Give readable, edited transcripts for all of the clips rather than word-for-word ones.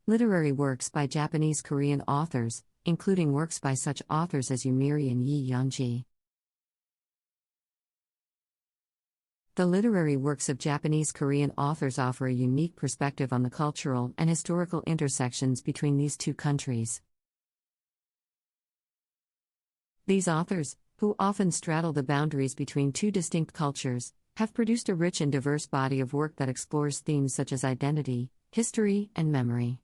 Literary works by Japanese Korean authors, including works by such authors as Yumiri and Yi Youngji. The literary works of Japanese Korean authors offer a unique perspective on the cultural and historical intersections between these two countries. These authors, who often straddle the boundaries between two distinct cultures, have produced a rich and diverse body of work that explores themes such as identity, history, and memory.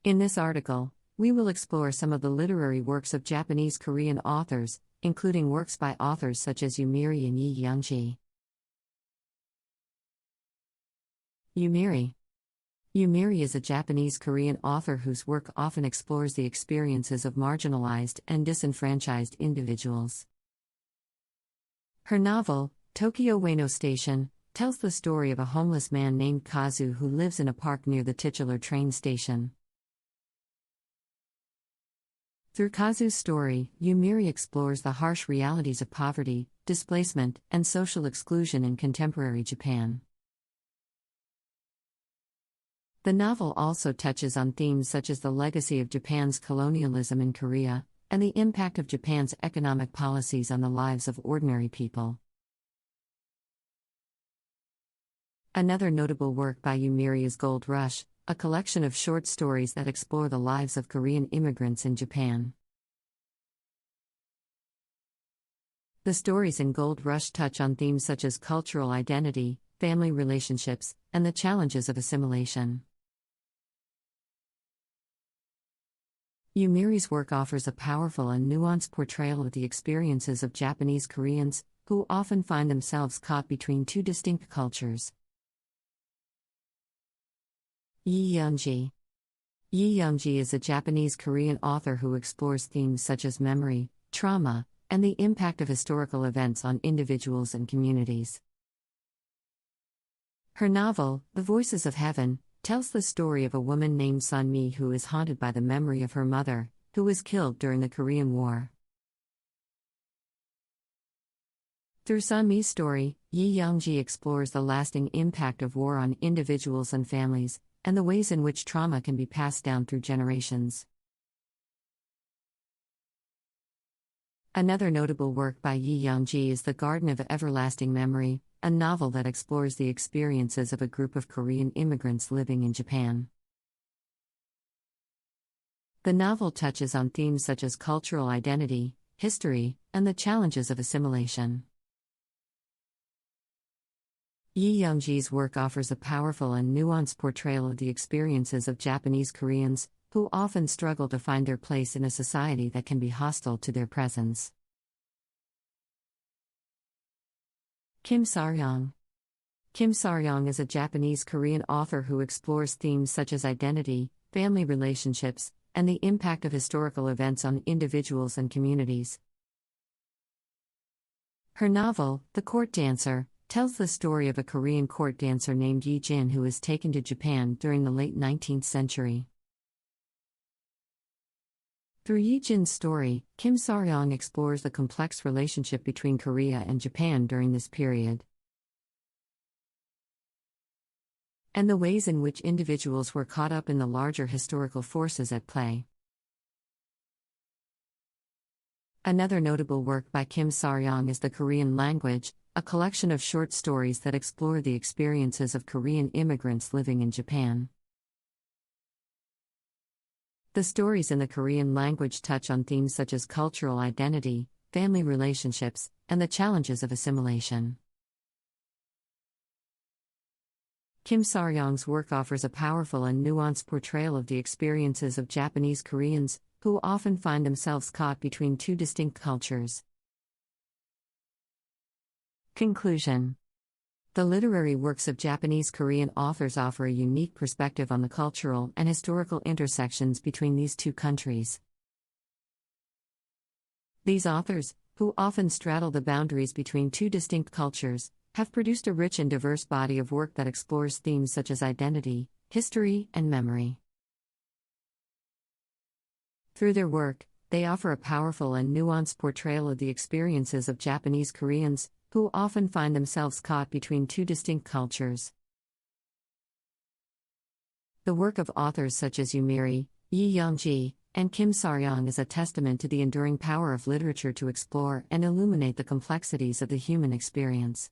In this article, we will explore some of the literary works of Japanese Korean authors, including works by authors such as Yumiri and Yi Youngji. Yumiri. Yumiri is a Japanese Korean author whose work often explores the experiences of marginalized and disenfranchised individuals. Her novel, Tokyo Ueno Station, tells the story of a homeless man named Kazu who lives in a park near the titular train station. Through Kazu's story, Yumiri explores the harsh realities of poverty, displacement, and social exclusion in contemporary Japan. The novel also touches on themes such as the legacy of Japan's colonialism in Korea, and the impact of Japan's economic policies on the lives of ordinary people. Another notable work by Yumiri is Gold Rush, a collection of short stories that explore the lives of Korean immigrants in Japan. The stories in Gold Rush touch on themes such as cultural identity, family relationships, and the challenges of assimilation. Yumiri's work offers a powerful and nuanced portrayal of the experiences of Japanese Koreans, who often find themselves caught between two distinct cultures. Yi Youngji. Yi Youngji is a Japanese Korean author who explores themes such as memory, trauma, and the impact of historical events on individuals and communities. Her novel, The Voices of Heaven, tells the story of a woman named Sunmi who is haunted by the memory of her mother, who was killed during the Korean War. Through Sunmi's story, Yi Youngji explores the lasting impact of war on individuals and families, and the ways in which trauma can be passed down through generations. Another notable work by Yi Youngji is The Garden of Everlasting Memory, a novel that explores the experiences of a group of Korean immigrants living in Japan. The novel touches on themes such as cultural identity, history, and the challenges of assimilation. Yi Youngji's work offers a powerful and nuanced portrayal of the experiences of Japanese Koreans, who often struggle to find their place in a society that can be hostile to their presence. Kim Saryong. Kim Saryong is a Japanese Korean author who explores themes such as identity, family relationships, and the impact of historical events on individuals and communities. Her novel, The Court Dancer, tells the story of a Korean court dancer named Yi Jin who is taken to Japan during the late 19th century. Through Yi Jin's story, Kim Saryong explores the complex relationship between Korea and Japan during this period, and the ways in which individuals were caught up in the larger historical forces at play. Another notable work by Kim Saryong is The Korean Language, a collection of short stories that explore the experiences of Korean immigrants living in Japan. The stories in the Korean language touch on themes such as cultural identity, family relationships, and the challenges of assimilation. Kim Saryong's work offers a powerful and nuanced portrayal of the experiences of Japanese Koreans, who often find themselves caught between two distinct cultures. Conclusion. The literary works of Japanese Korean authors offer a unique perspective on the cultural and historical intersections between these two countries. These authors, who often straddle the boundaries between two distinct cultures, have produced a rich and diverse body of work that explores themes such as identity, history, and memory. Through their work, they offer a powerful and nuanced portrayal of the experiences of Japanese Koreans, who often find themselves caught between two distinct cultures. The work of authors such as Yumiri, Yi Youngji, and Kim Saryong is a testament to the enduring power of literature to explore and illuminate the complexities of the human experience.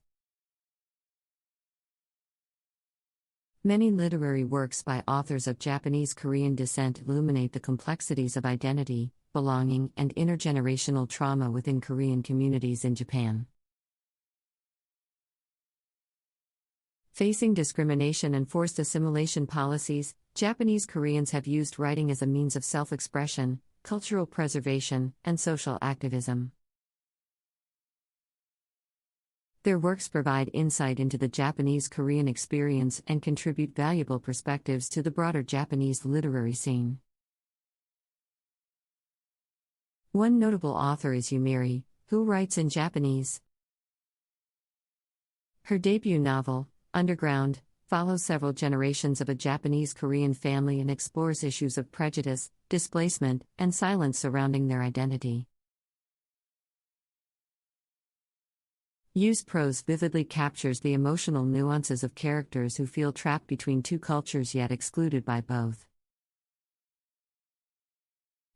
Many literary works by authors of Japanese Korean descent illuminate the complexities of identity, belonging, and intergenerational trauma within Korean communities in Japan. Facing discrimination and forced assimilation policies, Japanese Koreans have used writing as a means of self-expression, cultural preservation, and social activism. Their works provide insight into the Japanese Korean experience and contribute valuable perspectives to the broader Japanese literary scene. One notable author is Yumiri, who writes in Japanese. Her debut novel, Underground, follows several generations of a Japanese Korean family and explores issues of prejudice, displacement, and silence surrounding their identity. Yu's prose vividly captures the emotional nuances of characters who feel trapped between two cultures yet excluded by both.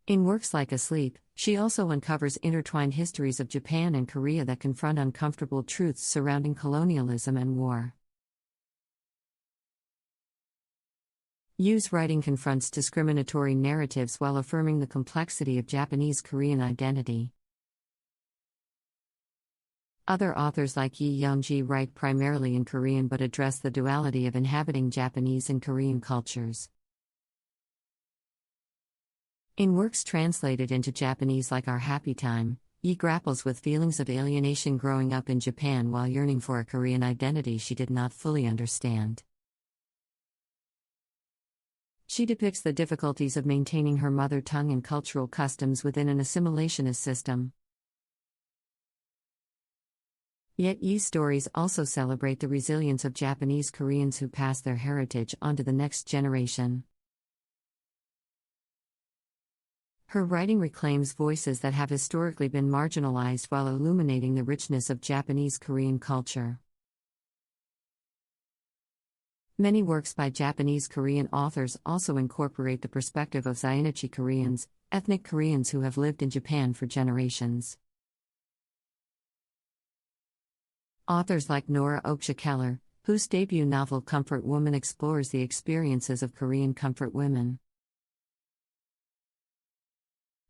In works like Asleep, she also uncovers intertwined histories of Japan and Korea that confront uncomfortable truths surrounding colonialism and war. Yu's writing confronts discriminatory narratives while affirming the complexity of Japanese Korean identity. Other authors like Yi Youngji write primarily in Korean but address the duality of inhabiting Japanese and Korean cultures. In works translated into Japanese like Our Happy Time, Yi grapples with feelings of alienation growing up in Japan while yearning for a Korean identity she did not fully understand. She depicts the difficulties of maintaining her mother tongue and cultural customs within an assimilationist system. Yet Yi's stories also celebrate the resilience of Japanese Koreans who pass their heritage onto the next generation. Her writing reclaims voices that have historically been marginalized while illuminating the richness of Japanese Korean culture. Many works by Japanese Korean authors also incorporate the perspective of Zainichi Koreans, ethnic Koreans who have lived in Japan for generations. Authors like Nora Oksha-Keller, whose debut novel Comfort Woman explores the experiences of Korean comfort women.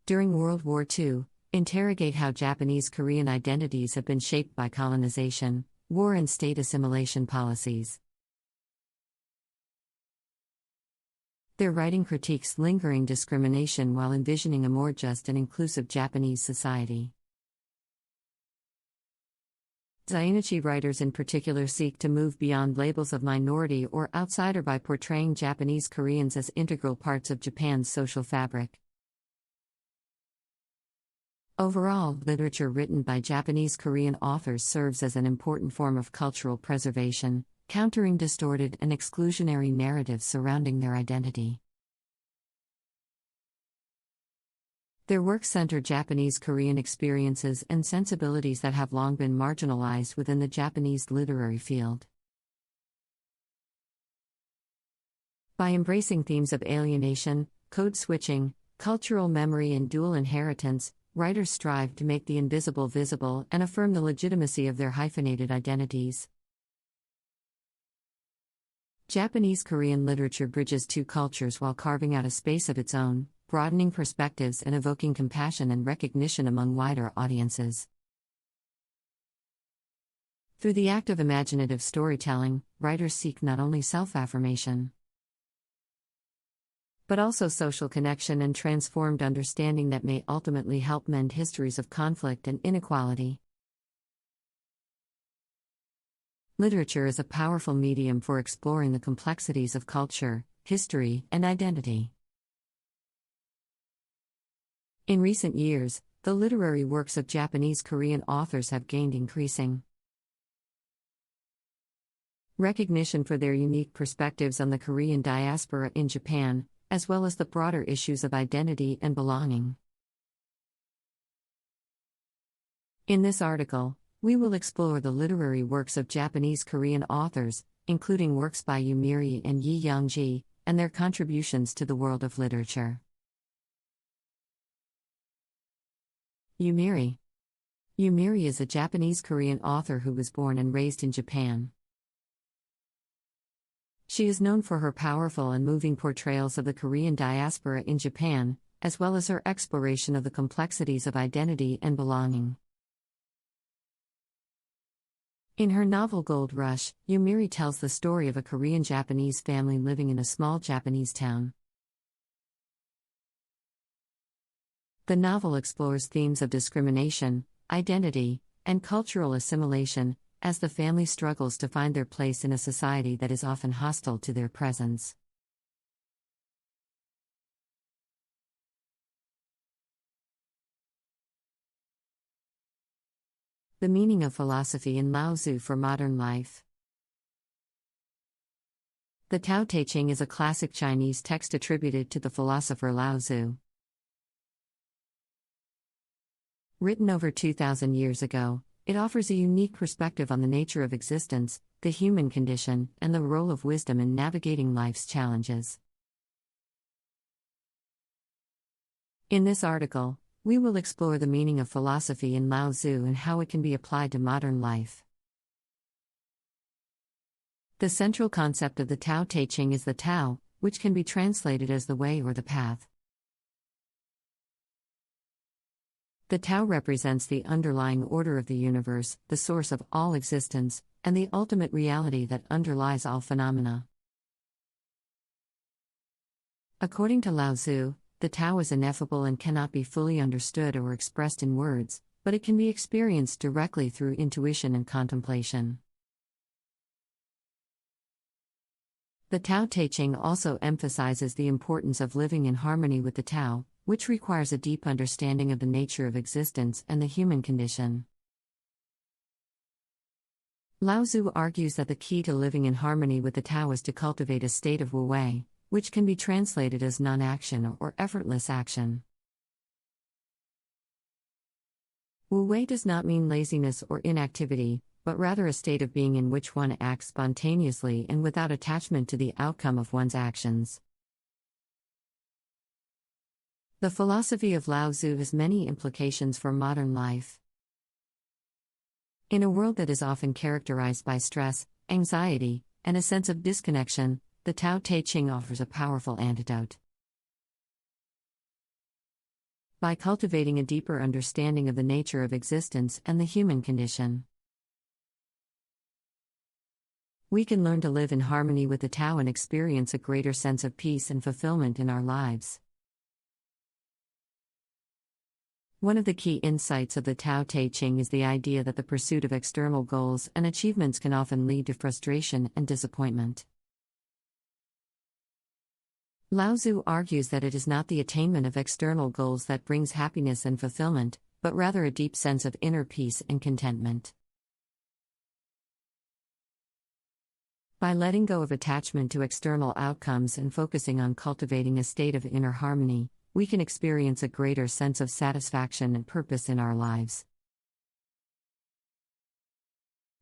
During World War II, interrogate how Japanese Korean identities have been shaped by colonization, war and state assimilation policies. Their writing critiques lingering discrimination while envisioning a more just and inclusive Japanese society. Zainichi writers in particular seek to move beyond labels of minority or outsider by portraying Japanese Koreans as integral parts of Japan's social fabric. Overall, literature written by Japanese Korean authors serves as an important form of cultural preservation, countering distorted and exclusionary narratives surrounding their identity. Their works center Japanese Korean experiences and sensibilities that have long been marginalized within the Japanese literary field. By embracing themes of alienation, code switching, cultural memory, and dual inheritance, writers strive to make the invisible visible and affirm the legitimacy of their hyphenated identities. Japanese Korean literature bridges two cultures while carving out a space of its own, broadening perspectives and evoking compassion and recognition among wider audiences. Through the act of imaginative storytelling, writers seek not only self-affirmation, but also social connection and transformed understanding that may ultimately help mend histories of conflict and inequality. Literature is a powerful medium for exploring the complexities of culture, history, and identity. In recent years, the literary works of Japanese Korean authors have gained increasing recognition for their unique perspectives on the Korean diaspora in Japan, as well as the broader issues of identity and belonging. In this article, we will explore the literary works of Japanese Korean authors, including works by Yumiri and Yi Youngji, and their contributions to the world of literature. Yumiri. Yumiri is a Japanese-Korean author who was born and raised in Japan. She is known for her powerful and moving portrayals of the Korean diaspora in Japan, as well as her exploration of the complexities of identity and belonging. In her novel Gold Rush, Yumiri tells the story of a Korean-Japanese family living in a small Japanese town. The novel explores themes of discrimination, identity, and cultural assimilation, as the family struggles to find their place in a society that is often hostile to their presence. The meaning of philosophy in Lao Tzu for modern life. The Tao Te Ching is a classic Chinese text attributed to the philosopher Lao Tzu. Written over 2,000 years ago, it offers a unique perspective on the nature of existence, the human condition, and the role of wisdom in navigating life's challenges. In this article, we will explore the meaning of philosophy in Lao Tzu and how it can be applied to modern life. The central concept of the Tao Te Ching is the Tao, which can be translated as the way or the path. The Tao represents the underlying order of the universe, the source of all existence, and the ultimate reality that underlies all phenomena. According to Lao Tzu, the Tao is ineffable and cannot be fully understood or expressed in words, but it can be experienced directly through intuition and contemplation. The Tao Te Ching also emphasizes the importance of living in harmony with the Tao, which requires a deep understanding of the nature of existence and the human condition. Lao Tzu argues that the key to living in harmony with the Tao is to cultivate a state of wu-wei, which can be translated as non-action or effortless action. Wu-wei does not mean laziness or inactivity, but rather a state of being in which one acts spontaneously and without attachment to the outcome of one's actions. The philosophy of Lao Tzu has many implications for modern life. In a world that is often characterized by stress, anxiety, and a sense of disconnection, the Tao Te Ching offers a powerful antidote. By cultivating a deeper understanding of the nature of existence and the human condition, we can learn to live in harmony with the Tao and experience a greater sense of peace and fulfillment in our lives. One of the key insights of the Tao Te Ching is the idea that the pursuit of external goals and achievements can often lead to frustration and disappointment. Lao Tzu argues that it is not the attainment of external goals that brings happiness and fulfillment, but rather a deep sense of inner peace and contentment. By letting go of attachment to external outcomes and focusing on cultivating a state of inner harmony, we can experience a greater sense of satisfaction and purpose in our lives.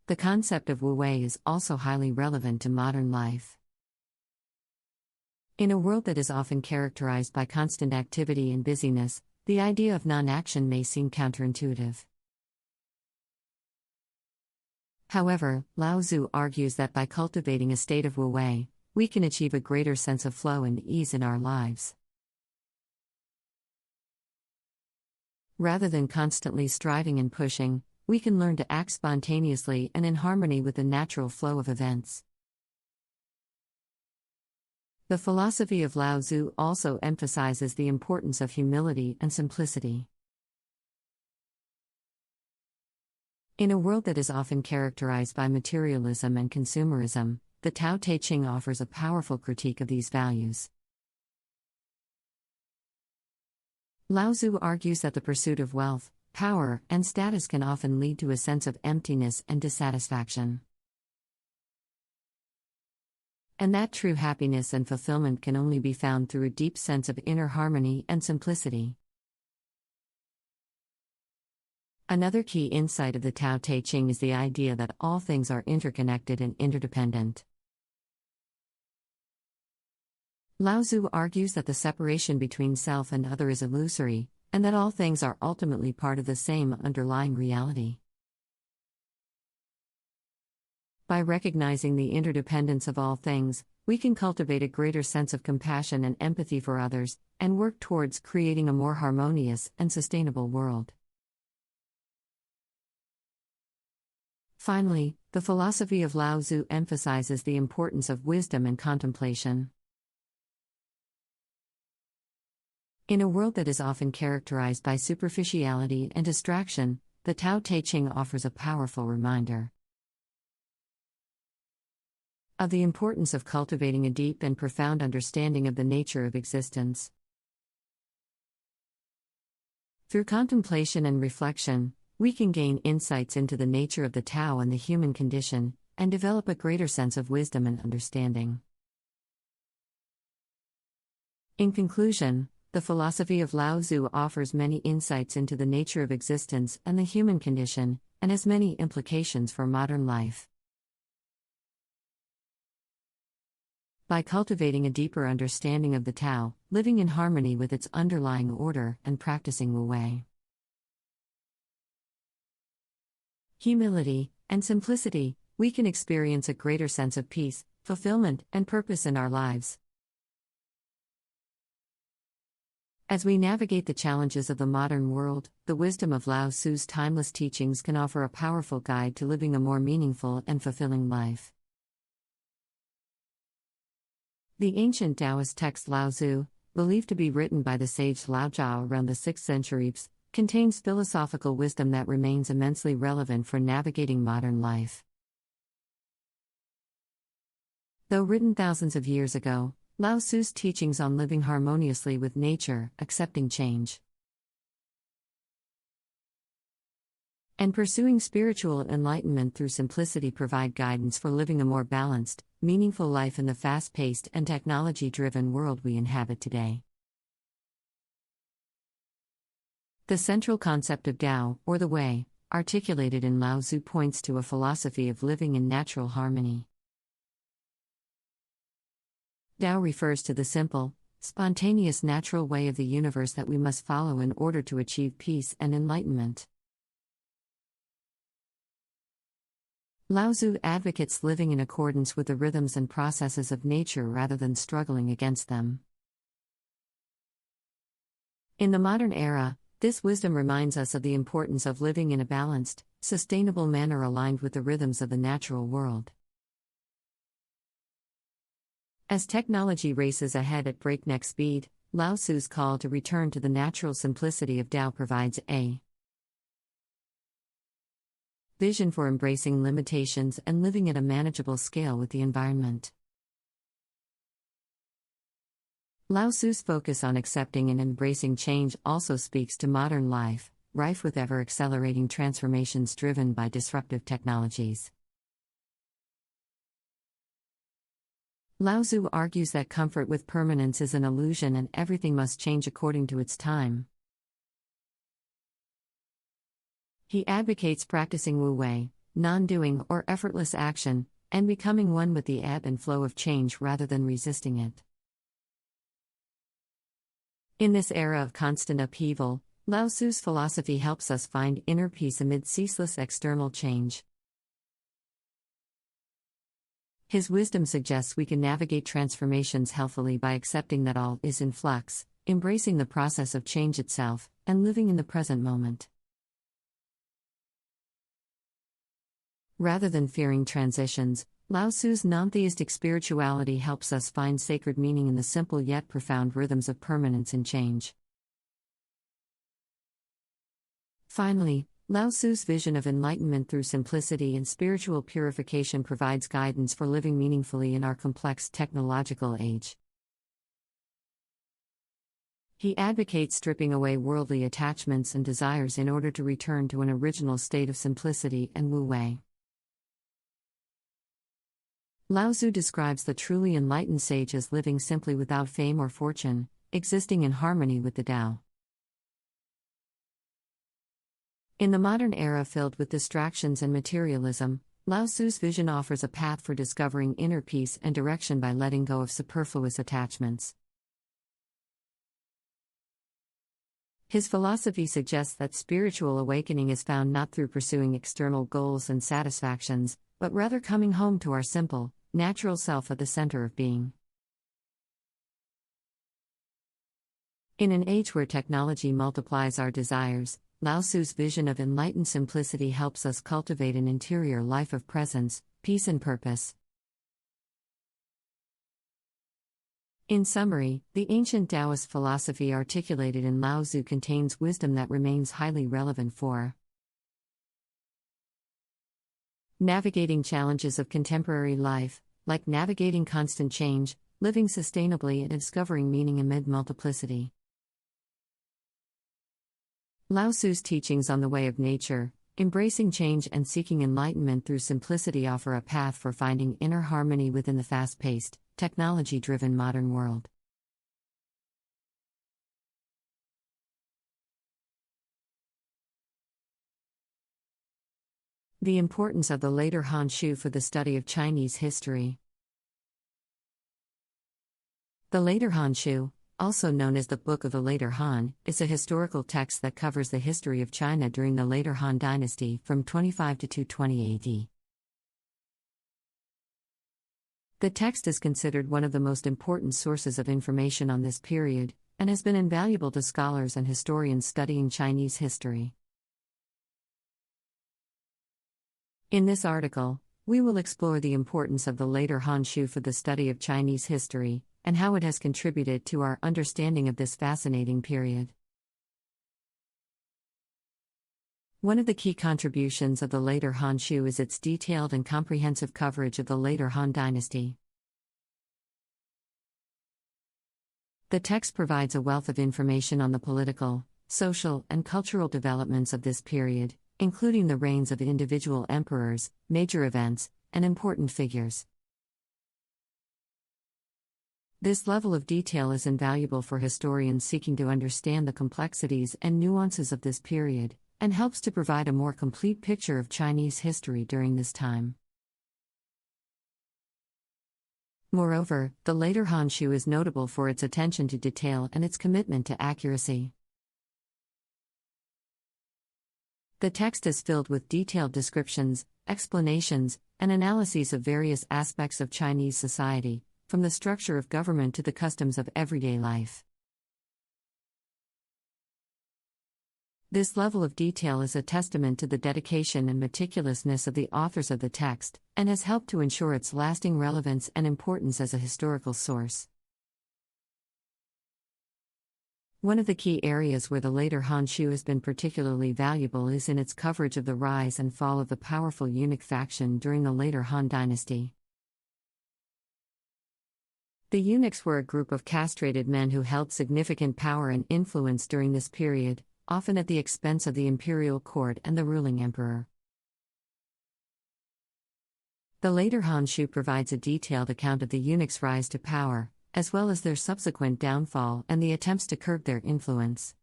The concept of wu-wei is also highly relevant to modern life. In a world that is often characterized by constant activity and busyness, the idea of non-action may seem counterintuitive. However, Lao Tzu argues that by cultivating a state of wu-wei, we can achieve a greater sense of flow and ease in our lives. Rather than constantly striving and pushing, we can learn to act spontaneously and in harmony with the natural flow of events. The philosophy of Lao Tzu also emphasizes the importance of humility and simplicity. In a world that is often characterized by materialism and consumerism, the Tao Te Ching offers a powerful critique of these values. Lao Tzu argues that the pursuit of wealth, power, and status can often lead to a sense of emptiness and dissatisfaction. And that true happiness and fulfillment can only be found through a deep sense of inner harmony and simplicity. Another key insight of the Tao Te Ching is the idea that all things are interconnected and interdependent. Lao Tzu argues that the separation between self and other is illusory, and that all things are ultimately part of the same underlying reality. By recognizing the interdependence of all things, we can cultivate a greater sense of compassion and empathy for others, and work towards creating a more harmonious and sustainable world. Finally, the philosophy of Lao Tzu emphasizes the importance of wisdom and contemplation. In a world that is often characterized by superficiality and distraction, the Tao Te Ching offers a powerful reminder of the importance of cultivating a deep and profound understanding of the nature of existence. Through contemplation and reflection, we can gain insights into the nature of the Tao and the human condition, and develop a greater sense of wisdom and understanding. In conclusion, the philosophy of Lao Tzu offers many insights into the nature of existence and the human condition, and has many implications for modern life. By cultivating a deeper understanding of the Tao, living in harmony with its underlying order, and practicing Wu Wei, humility, and simplicity, we can experience a greater sense of peace, fulfillment, and purpose in our lives. As we navigate the challenges of the modern world, the wisdom of Lao Tzu's timeless teachings can offer a powerful guide to living a more meaningful and fulfilling life. The ancient Taoist text Lao Tzu, believed to be written by the sage Lao Jiao around the 6th century, contains philosophical wisdom that remains immensely relevant for navigating modern life. Though written thousands of years ago, Lao Tzu's teachings on living harmoniously with nature, accepting change, and pursuing spiritual enlightenment through simplicity provide guidance for living a more balanced, meaningful life in the fast-paced and technology-driven world we inhabit today. The central concept of Tao, or the Way, articulated in Lao Tzu points to a philosophy of living in natural harmony. Tao refers to the simple, spontaneous natural way of the universe that we must follow in order to achieve peace and enlightenment. Lao Tzu advocates living in accordance with the rhythms and processes of nature rather than struggling against them. In the modern era, this wisdom reminds us of the importance of living in a balanced, sustainable manner aligned with the rhythms of the natural world. As technology races ahead at breakneck speed, Lao Tzu's call to return to the natural simplicity of Tao provides a vision for embracing limitations and living at a manageable scale with the environment. Lao Tzu's focus on accepting and embracing change also speaks to modern life, rife with ever-accelerating transformations driven by disruptive technologies. Lao Tzu argues that comfort with permanence is an illusion and everything must change according to its time. He advocates practicing Wu Wei, non-doing or effortless action, and becoming one with the ebb and flow of change rather than resisting it. In this era of constant upheaval, Lao Tzu's philosophy helps us find inner peace amid ceaseless external change. His wisdom suggests we can navigate transformations healthily by accepting that all is in flux, embracing the process of change itself, and living in the present moment. Rather than fearing transitions, Lao Tzu's non-theistic spirituality helps us find sacred meaning in the simple yet profound rhythms of permanence and change. Finally, Lao Tzu's vision of enlightenment through simplicity and spiritual purification provides guidance for living meaningfully in our complex technological age. He advocates stripping away worldly attachments and desires in order to return to an original state of simplicity and Wu Wei. Lao Tzu describes the truly enlightened sage as living simply without fame or fortune, existing in harmony with the Tao. In the modern era filled with distractions and materialism, Lao Tzu's vision offers a path for discovering inner peace and direction by letting go of superfluous attachments. His philosophy suggests that spiritual awakening is found not through pursuing external goals and satisfactions, but rather coming home to our simple, natural self at the center of being. In an age where technology multiplies our desires, Lao Tzu's vision of enlightened simplicity helps us cultivate an interior life of presence, peace, and purpose. In summary, the ancient Taoist philosophy articulated in Lao Tzu contains wisdom that remains highly relevant for navigating challenges of contemporary life, like navigating constant change, living sustainably, and discovering meaning amid multiplicity. Lao Tzu's teachings on the way of nature, embracing change and seeking enlightenment through simplicity offer a path for finding inner harmony within the fast-paced, technology-driven modern world. The importance of the later Han Shu for the study of Chinese history. The later Han Shu, also known as the Book of the Later Han, is a historical text that covers the history of China during the later Han dynasty from 25 to 220 AD. The text is considered one of the most important sources of information on this period, and has been invaluable to scholars and historians studying Chinese history. In this article, we will explore the importance of the later Han Shu for the study of Chinese history, and how it has contributed to our understanding of this fascinating period. One of the key contributions of the later Han Shu is its detailed and comprehensive coverage of the later Han dynasty. The text provides a wealth of information on the political, social, and cultural developments of this period, including the reigns of individual emperors, major events, and important figures. This level of detail is invaluable for historians seeking to understand the complexities and nuances of this period, and helps to provide a more complete picture of Chinese history during this time. Moreover, the later Han Shu is notable for its attention to detail and its commitment to accuracy. The text is filled with detailed descriptions, explanations, and analyses of various aspects of Chinese society, from the structure of government to the customs of everyday life. This level of detail is a testament to the dedication and meticulousness of the authors of the text, and has helped to ensure its lasting relevance and importance as a historical source. One of the key areas where the later Han Shu has been particularly valuable is in its coverage of the rise and fall of the powerful eunuch faction during the later Han dynasty. The eunuchs were a group of castrated men who held significant power and influence during this period, often at the expense of the imperial court and the ruling emperor. The later Han Shu provides a detailed account of the eunuchs' rise to power, as well as their subsequent downfall and the attempts to curb their influence.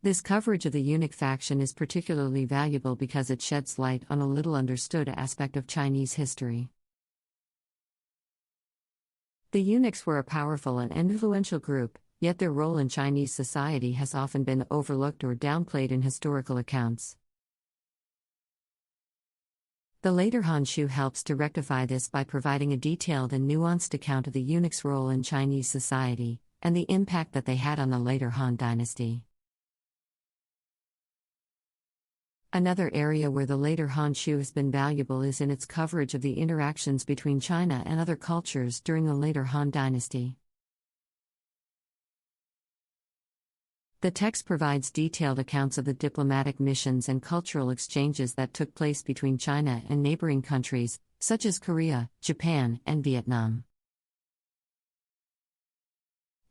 This coverage of the eunuch faction is particularly valuable because it sheds light on a little understood aspect of Chinese history. The eunuchs were a powerful and influential group, yet their role in Chinese society has often been overlooked or downplayed in historical accounts. The later Han Shu helps to rectify this by providing a detailed and nuanced account of the eunuchs' role in Chinese society, and the impact that they had on the later Han dynasty. Another area where the later Han Shu has been valuable is in its coverage of the interactions between China and other cultures during the later Han dynasty. The text provides detailed accounts of the diplomatic missions and cultural exchanges that took place between China and neighboring countries, such as Korea, Japan, and Vietnam.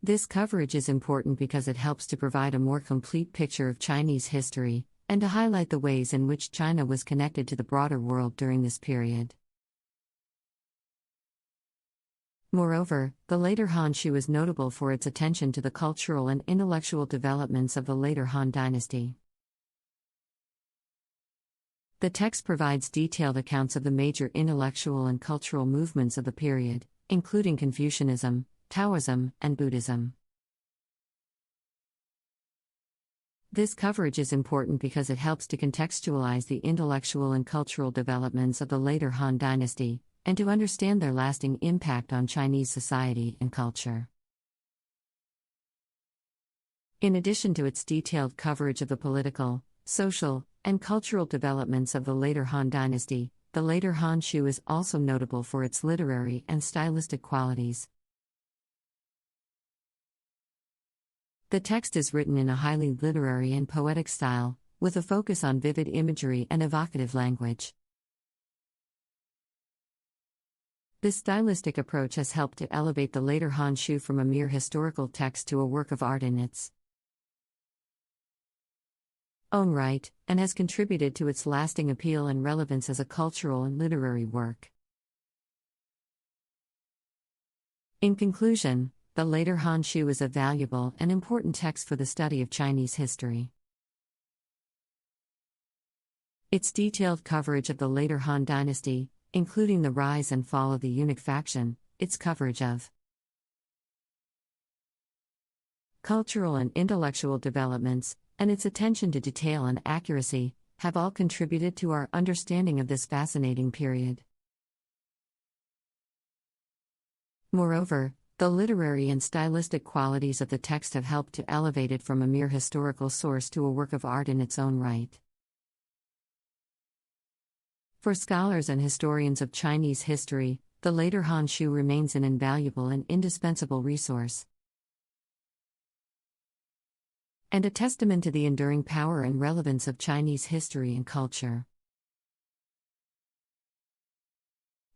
This coverage is important because it helps to provide a more complete picture of Chinese history, and to highlight the ways in which China was connected to the broader world during this period. Moreover, the later Han Shu is notable for its attention to the cultural and intellectual developments of the later Han dynasty. The text provides detailed accounts of the major intellectual and cultural movements of the period, including Confucianism, Taoism, and Buddhism. This coverage is important because it helps to contextualize the intellectual and cultural developments of the later Han Dynasty, and to understand their lasting impact on Chinese society and culture. In addition to its detailed coverage of the political, social, and cultural developments of the later Han Dynasty, the later Han Shu is also notable for its literary and stylistic qualities. The text is written in a highly literary and poetic style, with a focus on vivid imagery and evocative language. This stylistic approach has helped to elevate the later Han Shu from a mere historical text to a work of art in its own right, and has contributed to its lasting appeal and relevance as a cultural and literary work. In conclusion, the later Han Shu is a valuable and important text for the study of Chinese history. Its detailed coverage of the later Han Dynasty, including the rise and fall of the eunuch faction, its coverage of cultural and intellectual developments, and its attention to detail and accuracy, have all contributed to our understanding of this fascinating period. Moreover, the literary and stylistic qualities of the text have helped to elevate it from a mere historical source to a work of art in its own right. For scholars and historians of Chinese history, the later Han Shu remains an invaluable and indispensable resource, and a testament to the enduring power and relevance of Chinese history and culture.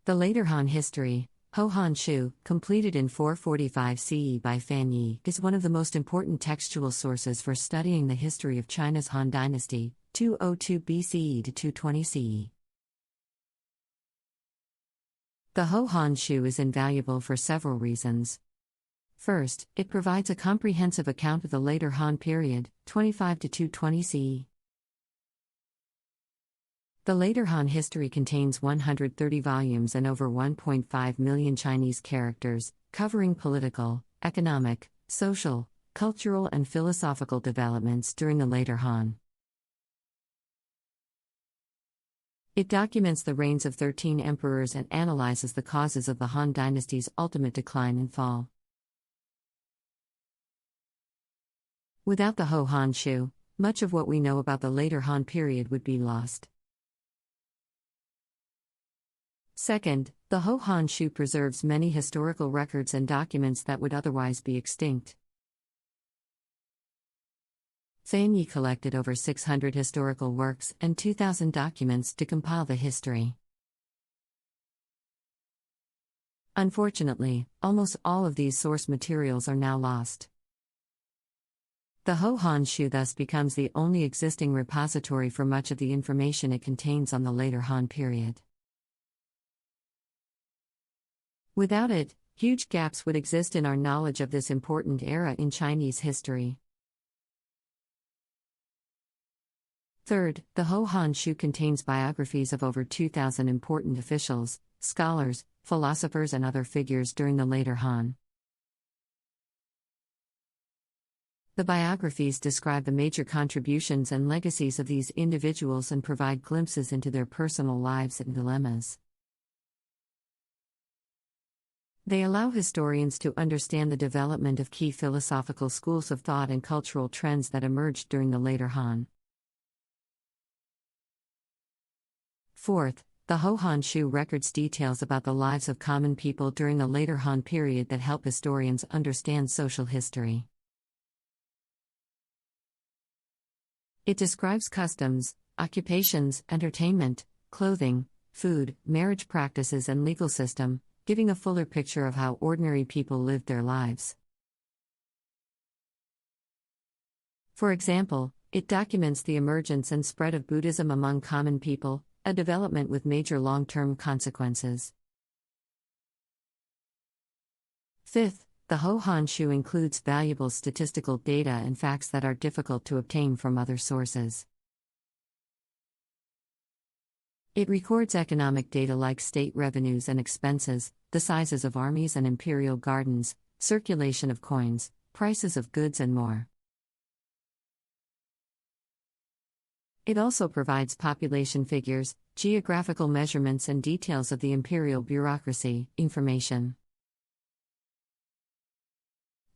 The later Han history, Ho Han Shu, completed in 445 CE by Fan Yi, is one of the most important textual sources for studying the history of China's Han Dynasty, 202 BCE to 220 CE. The Ho Han Shu is invaluable for several reasons. First, it provides a comprehensive account of the later Han period, 25 to 220 CE. The later Han history contains 130 volumes and over 1.5 million Chinese characters, covering political, economic, social, cultural, and philosophical developments during the later Han. It documents the reigns of 13 emperors and analyzes the causes of the Han dynasty's ultimate decline and fall. Without the Ho Han Shu, much of what we know about the later Han period would be lost. Second, the Ho Han Shu preserves many historical records and documents that would otherwise be extinct. Fan Yi collected over 600 historical works and 2,000 documents to compile the history. Unfortunately, almost all of these source materials are now lost. The Ho Han Shu thus becomes the only existing repository for much of the information it contains on the later Han period. Without it, huge gaps would exist in our knowledge of this important era in Chinese history. Third, the Ho Han Shu contains biographies of over 2,000 important officials, scholars, philosophers, and other figures during the later Han. The biographies describe the major contributions and legacies of these individuals and provide glimpses into their personal lives and dilemmas. They allow historians to understand the development of key philosophical schools of thought and cultural trends that emerged during the later Han. Fourth, the Ho Han Shu records details about the lives of common people during the later Han period that help historians understand social history. It describes customs, occupations, entertainment, clothing, food, marriage practices, and legal system, giving a fuller picture of how ordinary people lived their lives. For example, it documents the emergence and spread of Buddhism among common people, a development with major long-term consequences. Fifth, the Ho Han Shu includes valuable statistical data and facts that are difficult to obtain from other sources. It records economic data like state revenues and expenses, the sizes of armies and imperial gardens, circulation of coins, prices of goods, and more. It also provides population figures, geographical measurements, and details of the imperial bureaucracy, information.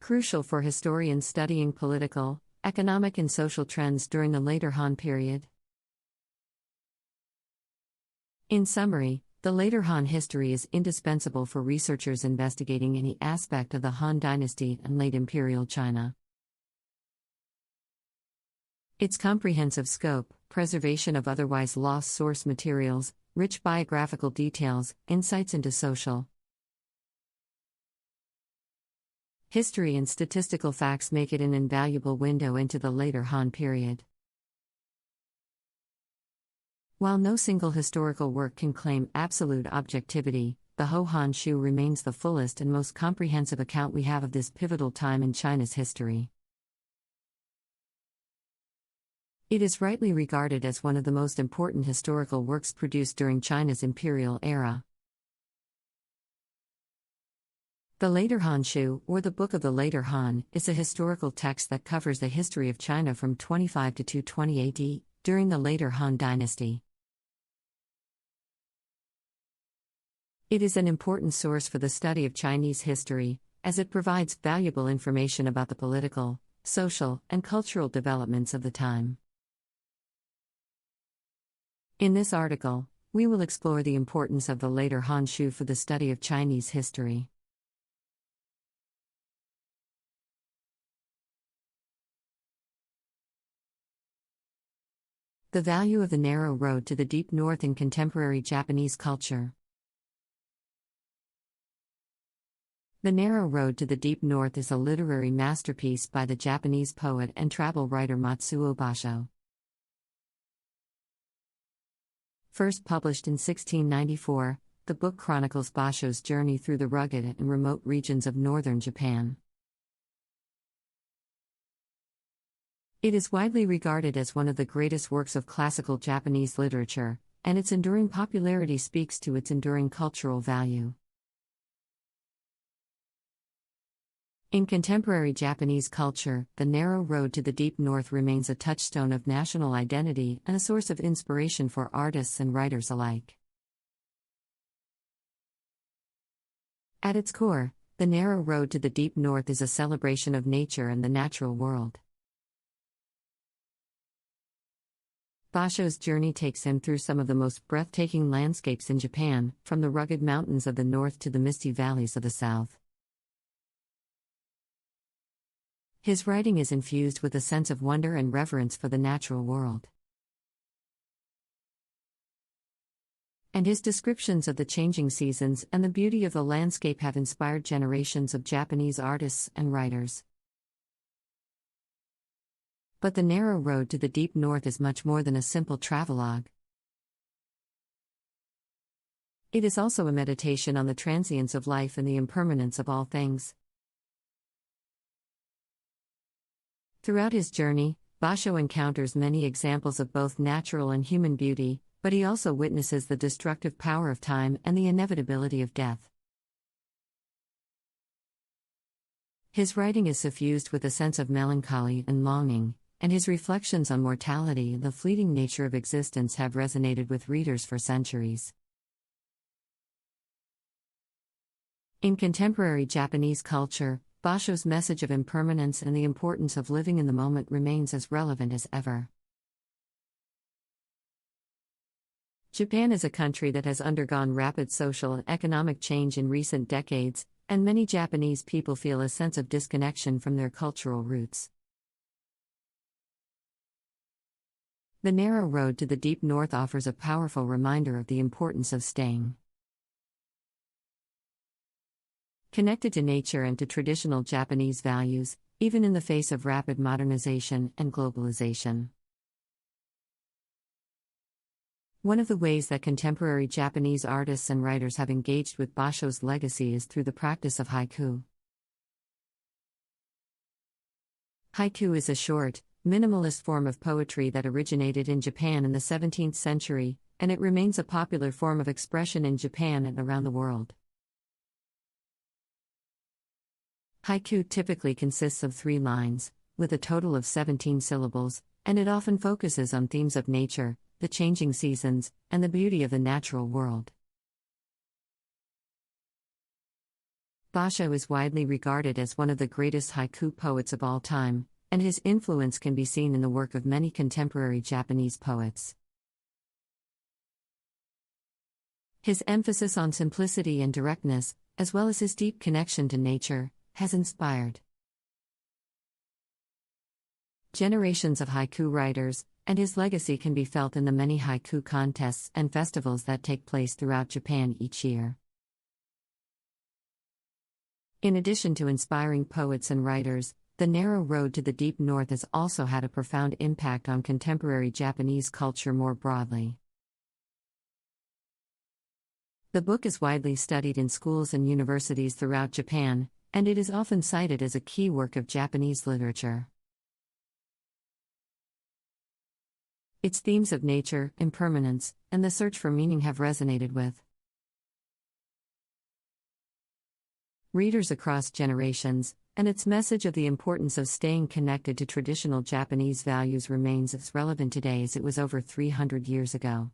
Crucial for historians studying political, economic, and social trends during the later Han period. In summary, the later Han history is indispensable for researchers investigating any aspect of the Han Dynasty and late imperial China. Its comprehensive scope, preservation of otherwise lost source materials, rich biographical details, insights into social history, and statistical facts make it an invaluable window into the later Han period. While no single historical work can claim absolute objectivity, the Ho-Han Shu remains the fullest and most comprehensive account we have of this pivotal time in China's history. It is rightly regarded as one of the most important historical works produced during China's imperial era. The Later Han Shu, or the Book of the Later Han, is a historical text that covers the history of China from 25 to 220 AD, during the later Han Dynasty. It is an important source for the study of Chinese history, as it provides valuable information about the political, social, and cultural developments of the time. In this article, we will explore the importance of the later Han Shu for the study of Chinese history. The value of the narrow road to the deep north in contemporary Japanese culture. The Narrow Road to the Deep North is a literary masterpiece by the Japanese poet and travel writer Matsuo Basho. First published in 1694, the book chronicles Basho's journey through the rugged and remote regions of northern Japan. It is widely regarded as one of the greatest works of classical Japanese literature, and its enduring popularity speaks to its enduring cultural value. In contemporary Japanese culture, the narrow road to the deep north remains a touchstone of national identity and a source of inspiration for artists and writers alike. At its core, the narrow road to the deep north is a celebration of nature and the natural world. Basho's journey takes him through some of the most breathtaking landscapes in Japan, from the rugged mountains of the north to the misty valleys of the south. His writing is infused with a sense of wonder and reverence for the natural world. And his descriptions of the changing seasons and the beauty of the landscape have inspired generations of Japanese artists and writers. But the narrow road to the deep north is much more than a simple travelogue. It is also a meditation on the transience of life and the impermanence of all things. Throughout his journey, Basho encounters many examples of both natural and human beauty, but he also witnesses the destructive power of time and the inevitability of death. His writing is suffused with a sense of melancholy and longing, and his reflections on mortality and the fleeting nature of existence have resonated with readers for centuries. In contemporary Japanese culture, Basho's message of impermanence and the importance of living in the moment remains as relevant as ever. Japan is a country that has undergone rapid social and economic change in recent decades, and many Japanese people feel a sense of disconnection from their cultural roots. The Narrow Road to the Deep North offers a powerful reminder of the importance of staying connected to nature and to traditional Japanese values, even in the face of rapid modernization and globalization. One of the ways that contemporary Japanese artists and writers have engaged with Basho's legacy is through the practice of haiku. Haiku is a short, minimalist form of poetry that originated in Japan in the 17th century, and it remains a popular form of expression in Japan and around the world. Haiku typically consists of 3 lines, with a total of 17 syllables, and it often focuses on themes of nature, the changing seasons, and the beauty of the natural world. Basho is widely regarded as one of the greatest haiku poets of all time, and his influence can be seen in the work of many contemporary Japanese poets. His emphasis on simplicity and directness, as well as his deep connection to nature, has inspired generations of haiku writers, and his legacy can be felt in the many haiku contests and festivals that take place throughout Japan each year. In addition to inspiring poets and writers, The Narrow Road to the Deep North has also had a profound impact on contemporary Japanese culture more broadly. The book is widely studied in schools and universities throughout Japan, and it is often cited as a key work of Japanese literature. Its themes of nature, impermanence, and the search for meaning have resonated with readers across generations, and its message of the importance of staying connected to traditional Japanese values remains as relevant today as it was over 300 years ago.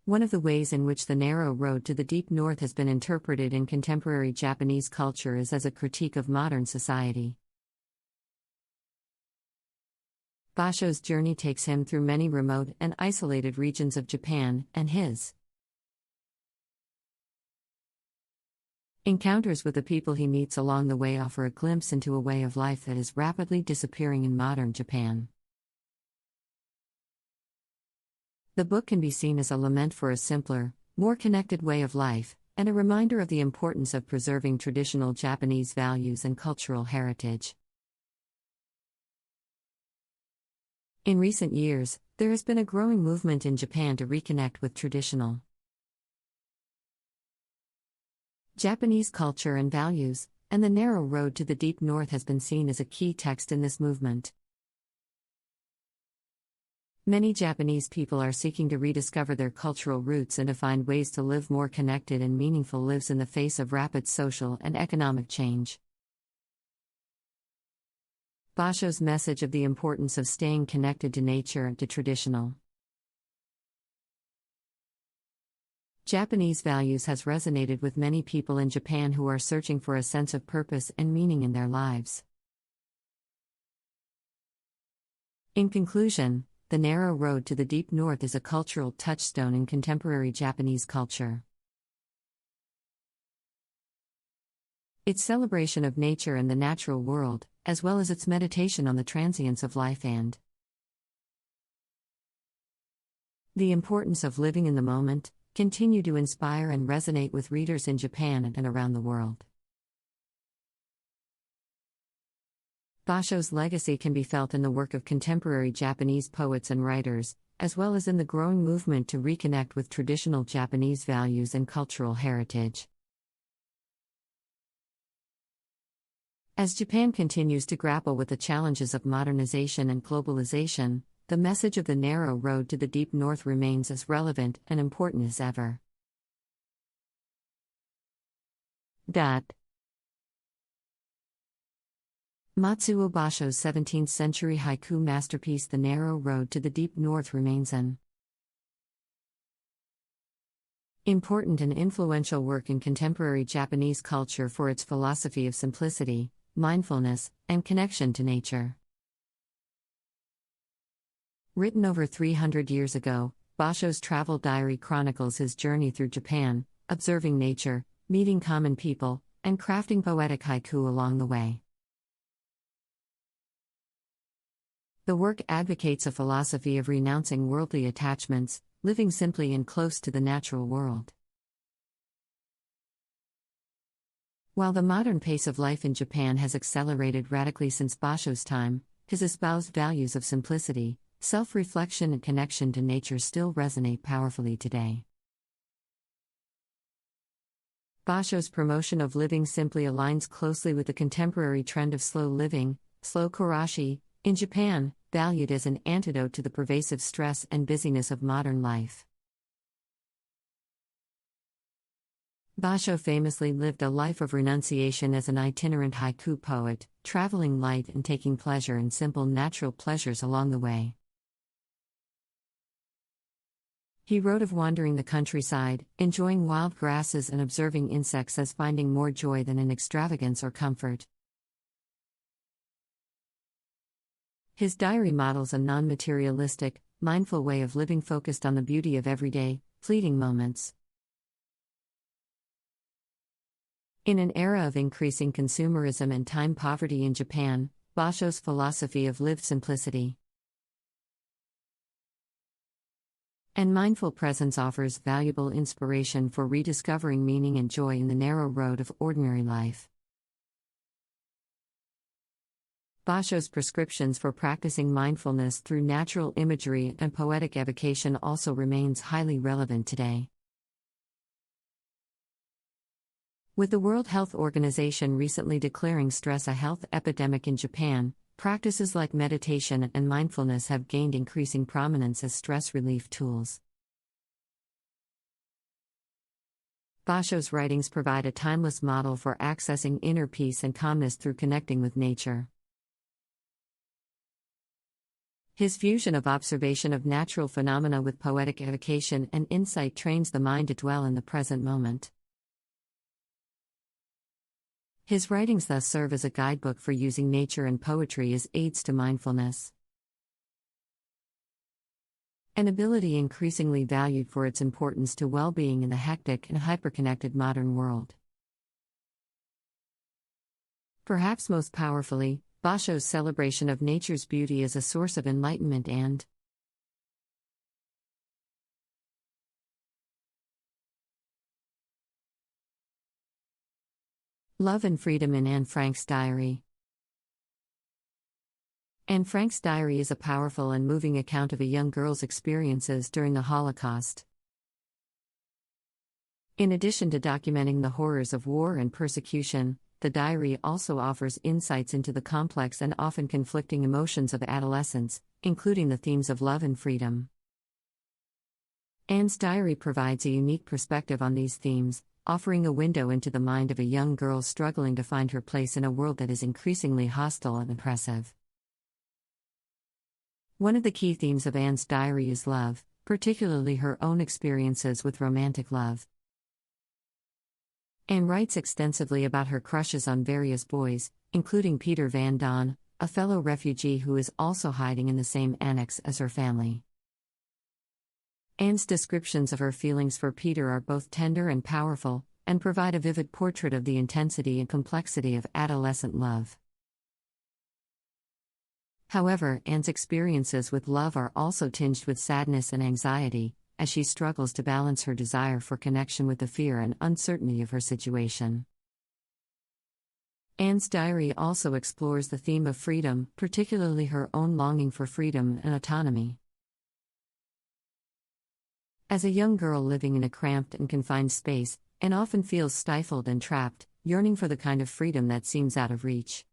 One of the ways in which The Narrow Road to the Deep North has been interpreted in contemporary Japanese culture is as a critique of modern society. Basho's journey takes him through many remote and isolated regions of Japan, and his encounters with the people he meets along the way offer a glimpse into a way of life that is rapidly disappearing in modern Japan. The book can be seen as a lament for a simpler, more connected way of life, and a reminder of the importance of preserving traditional Japanese values and cultural heritage. In recent years, there has been a growing movement in Japan to reconnect with traditional Japanese culture and values, and The Narrow Road to the Deep North has been seen as a key text in this movement. Many Japanese people are seeking to rediscover their cultural roots and to find ways to live more connected and meaningful lives in the face of rapid social and economic change. Basho's message of the importance of staying connected to nature and to traditional Japanese values has resonated with many people in Japan who are searching for a sense of purpose and meaning in their lives. In conclusion, The Narrow Road to the Deep North is a cultural touchstone in contemporary Japanese culture. Its celebration of nature and the natural world, as well as its meditation on the transience of life and the importance of living in the moment, continue to inspire and resonate with readers in Japan and around the world. Basho's legacy can be felt in the work of contemporary Japanese poets and writers, as well as in the growing movement to reconnect with traditional Japanese values and cultural heritage. As Japan continues to grapple with the challenges of modernization and globalization, the message of The Narrow Road to the Deep North remains as relevant and important as ever. Matsuo Basho's 17th-century haiku masterpiece The Narrow Road to the Deep North remains an important and influential work in contemporary Japanese culture for its philosophy of simplicity, mindfulness, and connection to nature. Written over 300 years ago, Basho's travel diary chronicles his journey through Japan, observing nature, meeting common people, and crafting poetic haiku along the way. The work advocates a philosophy of renouncing worldly attachments, living simply and close to the natural world. While the modern pace of life in Japan has accelerated radically since Basho's time, his espoused values of simplicity, self-reflection, and connection to nature still resonate powerfully today. Basho's promotion of living simply aligns closely with the contemporary trend of slow living, slow kurashi, In Japan, valued as an antidote to the pervasive stress and busyness of modern life. Basho famously lived a life of renunciation as an itinerant haiku poet, traveling light and taking pleasure in simple natural pleasures along the way. He wrote of wandering the countryside, enjoying wild grasses and observing insects as finding more joy than in extravagance or comfort. His diary models a non-materialistic, mindful way of living focused on the beauty of everyday, fleeting moments. In an era of increasing consumerism and time poverty in Japan, Basho's philosophy of lived simplicity and mindful presence offers valuable inspiration for rediscovering meaning and joy in the narrow road of ordinary life. Basho's prescriptions for practicing mindfulness through natural imagery and poetic evocation also remains highly relevant today. With the World Health Organization recently declaring stress a health epidemic in Japan, practices like meditation and mindfulness have gained increasing prominence as stress relief tools. Basho's writings provide a timeless model for accessing inner peace and calmness through connecting with nature. His fusion of observation of natural phenomena with poetic evocation and insight trains the mind to dwell in the present moment. His writings thus serve as a guidebook for using nature and poetry as aids to mindfulness, an ability increasingly valued for its importance to well-being in the hectic and hyperconnected modern world. Perhaps most powerfully, Basho's celebration of nature's beauty is a source of enlightenment and love and freedom in Anne Frank's diary. Anne Frank's diary is a powerful and moving account of a young girl's experiences during the Holocaust. In addition to documenting the horrors of war and persecution, the diary also offers insights into the complex and often conflicting emotions of adolescence, including the themes of love and freedom. Anne's diary provides a unique perspective on these themes, offering a window into the mind of a young girl struggling to find her place in a world that is increasingly hostile and oppressive. One of the key themes of Anne's diary is love, particularly her own experiences with romantic love. Anne writes extensively about her crushes on various boys, including Peter Van Don, a fellow refugee who is also hiding in the same annex as her family. Anne's descriptions of her feelings for Peter are both tender and powerful, and provide a vivid portrait of the intensity and complexity of adolescent love. However, Anne's experiences with love are also tinged with sadness and anxiety, as she struggles to balance her desire for connection with the fear and uncertainty of her situation. Anne's diary also explores the theme of freedom, particularly her own longing for freedom and autonomy. As a young girl living in a cramped and confined space, Anne often feels stifled and trapped, yearning for the kind of freedom that seems out of reach.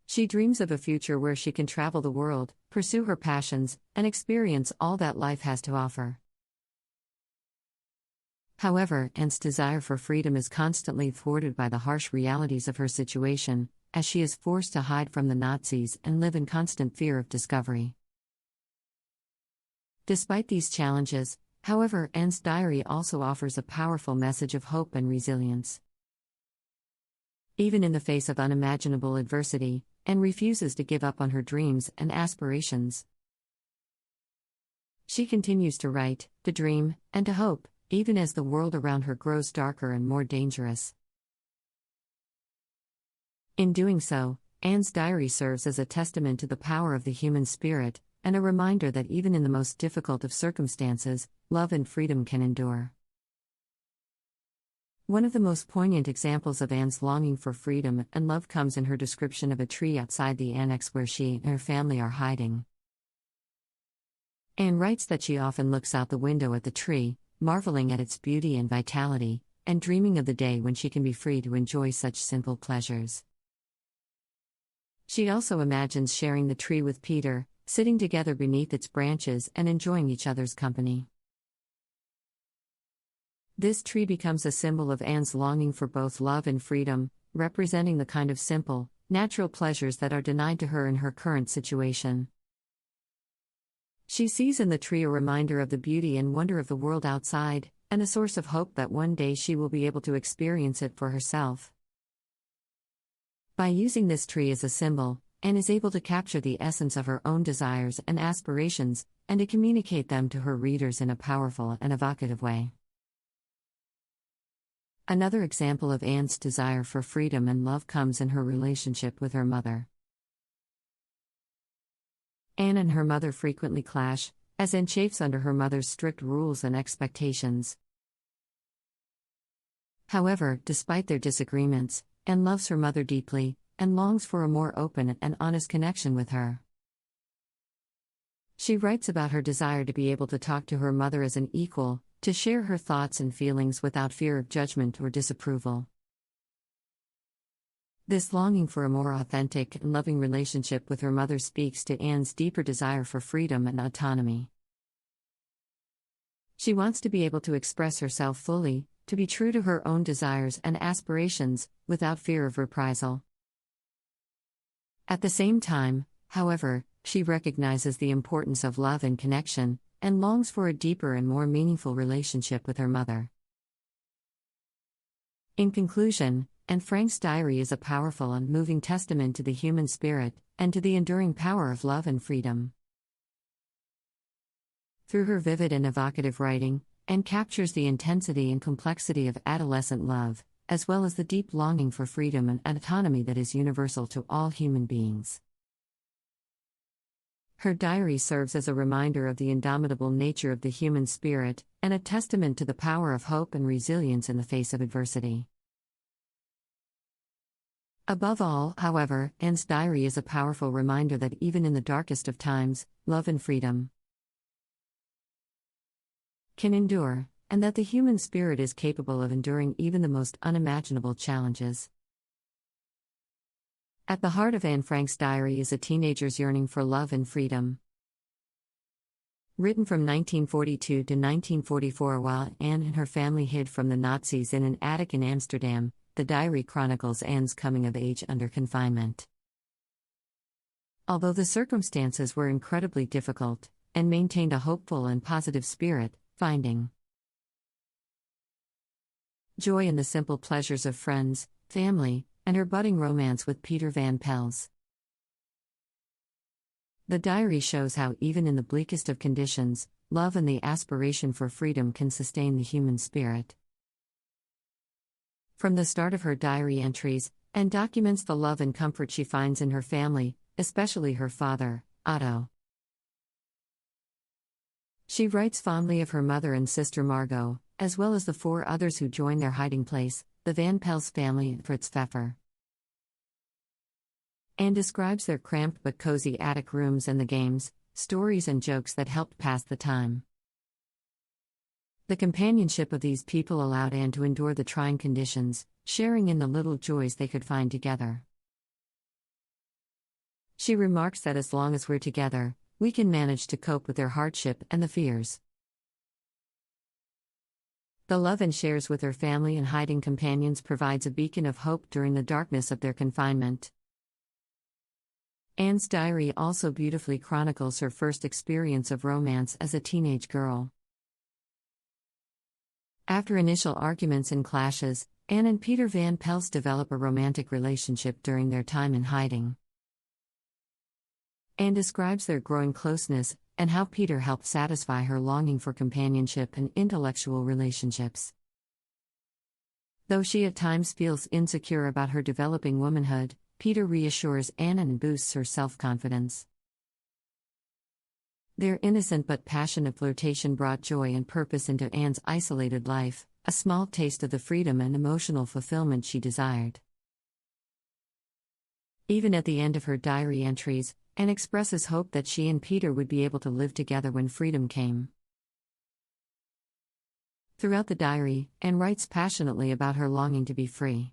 She dreams of a future where she can travel the world, pursue her passions, and experience all that life has to offer. However, Anne's desire for freedom is constantly thwarted by the harsh realities of her situation, as she is forced to hide from the Nazis and live in constant fear of discovery. Despite these challenges, however, Anne's diary also offers a powerful message of hope and resilience. Even in the face of unimaginable adversity, Anne refuses to give up on her dreams and aspirations. She continues to write, to dream, and to hope, even as the world around her grows darker and more dangerous. In doing so, Anne's diary serves as a testament to the power of the human spirit, and a reminder that even in the most difficult of circumstances, love and freedom can endure. One of the most poignant examples of Anne's longing for freedom and love comes in her description of a tree outside the annex where she and her family are hiding. Anne writes that she often looks out the window at the tree, marveling at its beauty and vitality, and dreaming of the day when she can be free to enjoy such simple pleasures. She also imagines sharing the tree with Peter, sitting together beneath its branches and enjoying each other's company. This tree becomes a symbol of Anne's longing for both love and freedom, representing the kind of simple, natural pleasures that are denied to her in her current situation. She sees in the tree a reminder of the beauty and wonder of the world outside, and a source of hope that one day she will be able to experience it for herself. By using this tree as a symbol, Anne is able to capture the essence of her own desires and aspirations, and to communicate them to her readers in a powerful and evocative way. Another example of Anne's desire for freedom and love comes in her relationship with her mother. Anne and her mother frequently clash, as Anne chafes under her mother's strict rules and expectations. However, despite their disagreements, Anne loves her mother deeply, and longs for a more open and honest connection with her. She writes about her desire to be able to talk to her mother as an equal, to share her thoughts and feelings without fear of judgment or disapproval. This longing for a more authentic and loving relationship with her mother speaks to Anne's deeper desire for freedom and autonomy. She wants to be able to express herself fully, to be true to her own desires and aspirations, without fear of reprisal. At the same time, however, she recognizes the importance of love and connection, and longs for a deeper and more meaningful relationship with her mother. In conclusion, Anne Frank's diary is a powerful and moving testament to the human spirit, and to the enduring power of love and freedom. Through her vivid and evocative writing, Anne captures the intensity and complexity of adolescent love, as well as the deep longing for freedom and autonomy that is universal to all human beings. Her diary serves as a reminder of the indomitable nature of the human spirit, and a testament to the power of hope and resilience in the face of adversity. Above all, however, Anne's diary is a powerful reminder that even in the darkest of times, love and freedom can endure, and that the human spirit is capable of enduring even the most unimaginable challenges. At the heart of Anne Frank's diary is a teenager's yearning for love and freedom. Written from 1942 to 1944 while Anne and her family hid from the Nazis in an attic in Amsterdam, the diary chronicles Anne's coming of age under confinement. Although the circumstances were incredibly difficult, Anne maintained a hopeful and positive spirit, finding joy in the simple pleasures of friends, family, and her budding romance with Peter Van Pels. The diary shows how, even in the bleakest of conditions, love and the aspiration for freedom can sustain the human spirit. From the start of her diary entries, Anne documents the love and comfort she finds in her family, especially her father, Otto. She writes fondly of her mother and sister Margot, as well as the 4 others who join their hiding place, the Van Pels family and Fritz Pfeffer. Anne describes their cramped but cozy attic rooms and the games, stories and jokes that helped pass the time. The companionship of these people allowed Anne to endure the trying conditions, sharing in the little joys they could find together. She remarks that as long as we're together, we can manage to cope with their hardship and the fears. The love Anne shares with her family and hiding companions provides a beacon of hope during the darkness of their confinement. Anne's diary also beautifully chronicles her first experience of romance as a teenage girl. After initial arguments and clashes, Anne and Peter Van Pels develop a romantic relationship during their time in hiding. Anne describes their growing closeness, and how Peter helped satisfy her longing for companionship and intellectual relationships. Though she at times feels insecure about her developing womanhood, Peter reassures Anne and boosts her self-confidence. Their innocent but passionate flirtation brought joy and purpose into Anne's isolated life, a small taste of the freedom and emotional fulfillment she desired. Even at the end of her diary entries, Anne expresses hope that she and Peter would be able to live together when freedom came. Throughout the diary, Anne writes passionately about her longing to be free.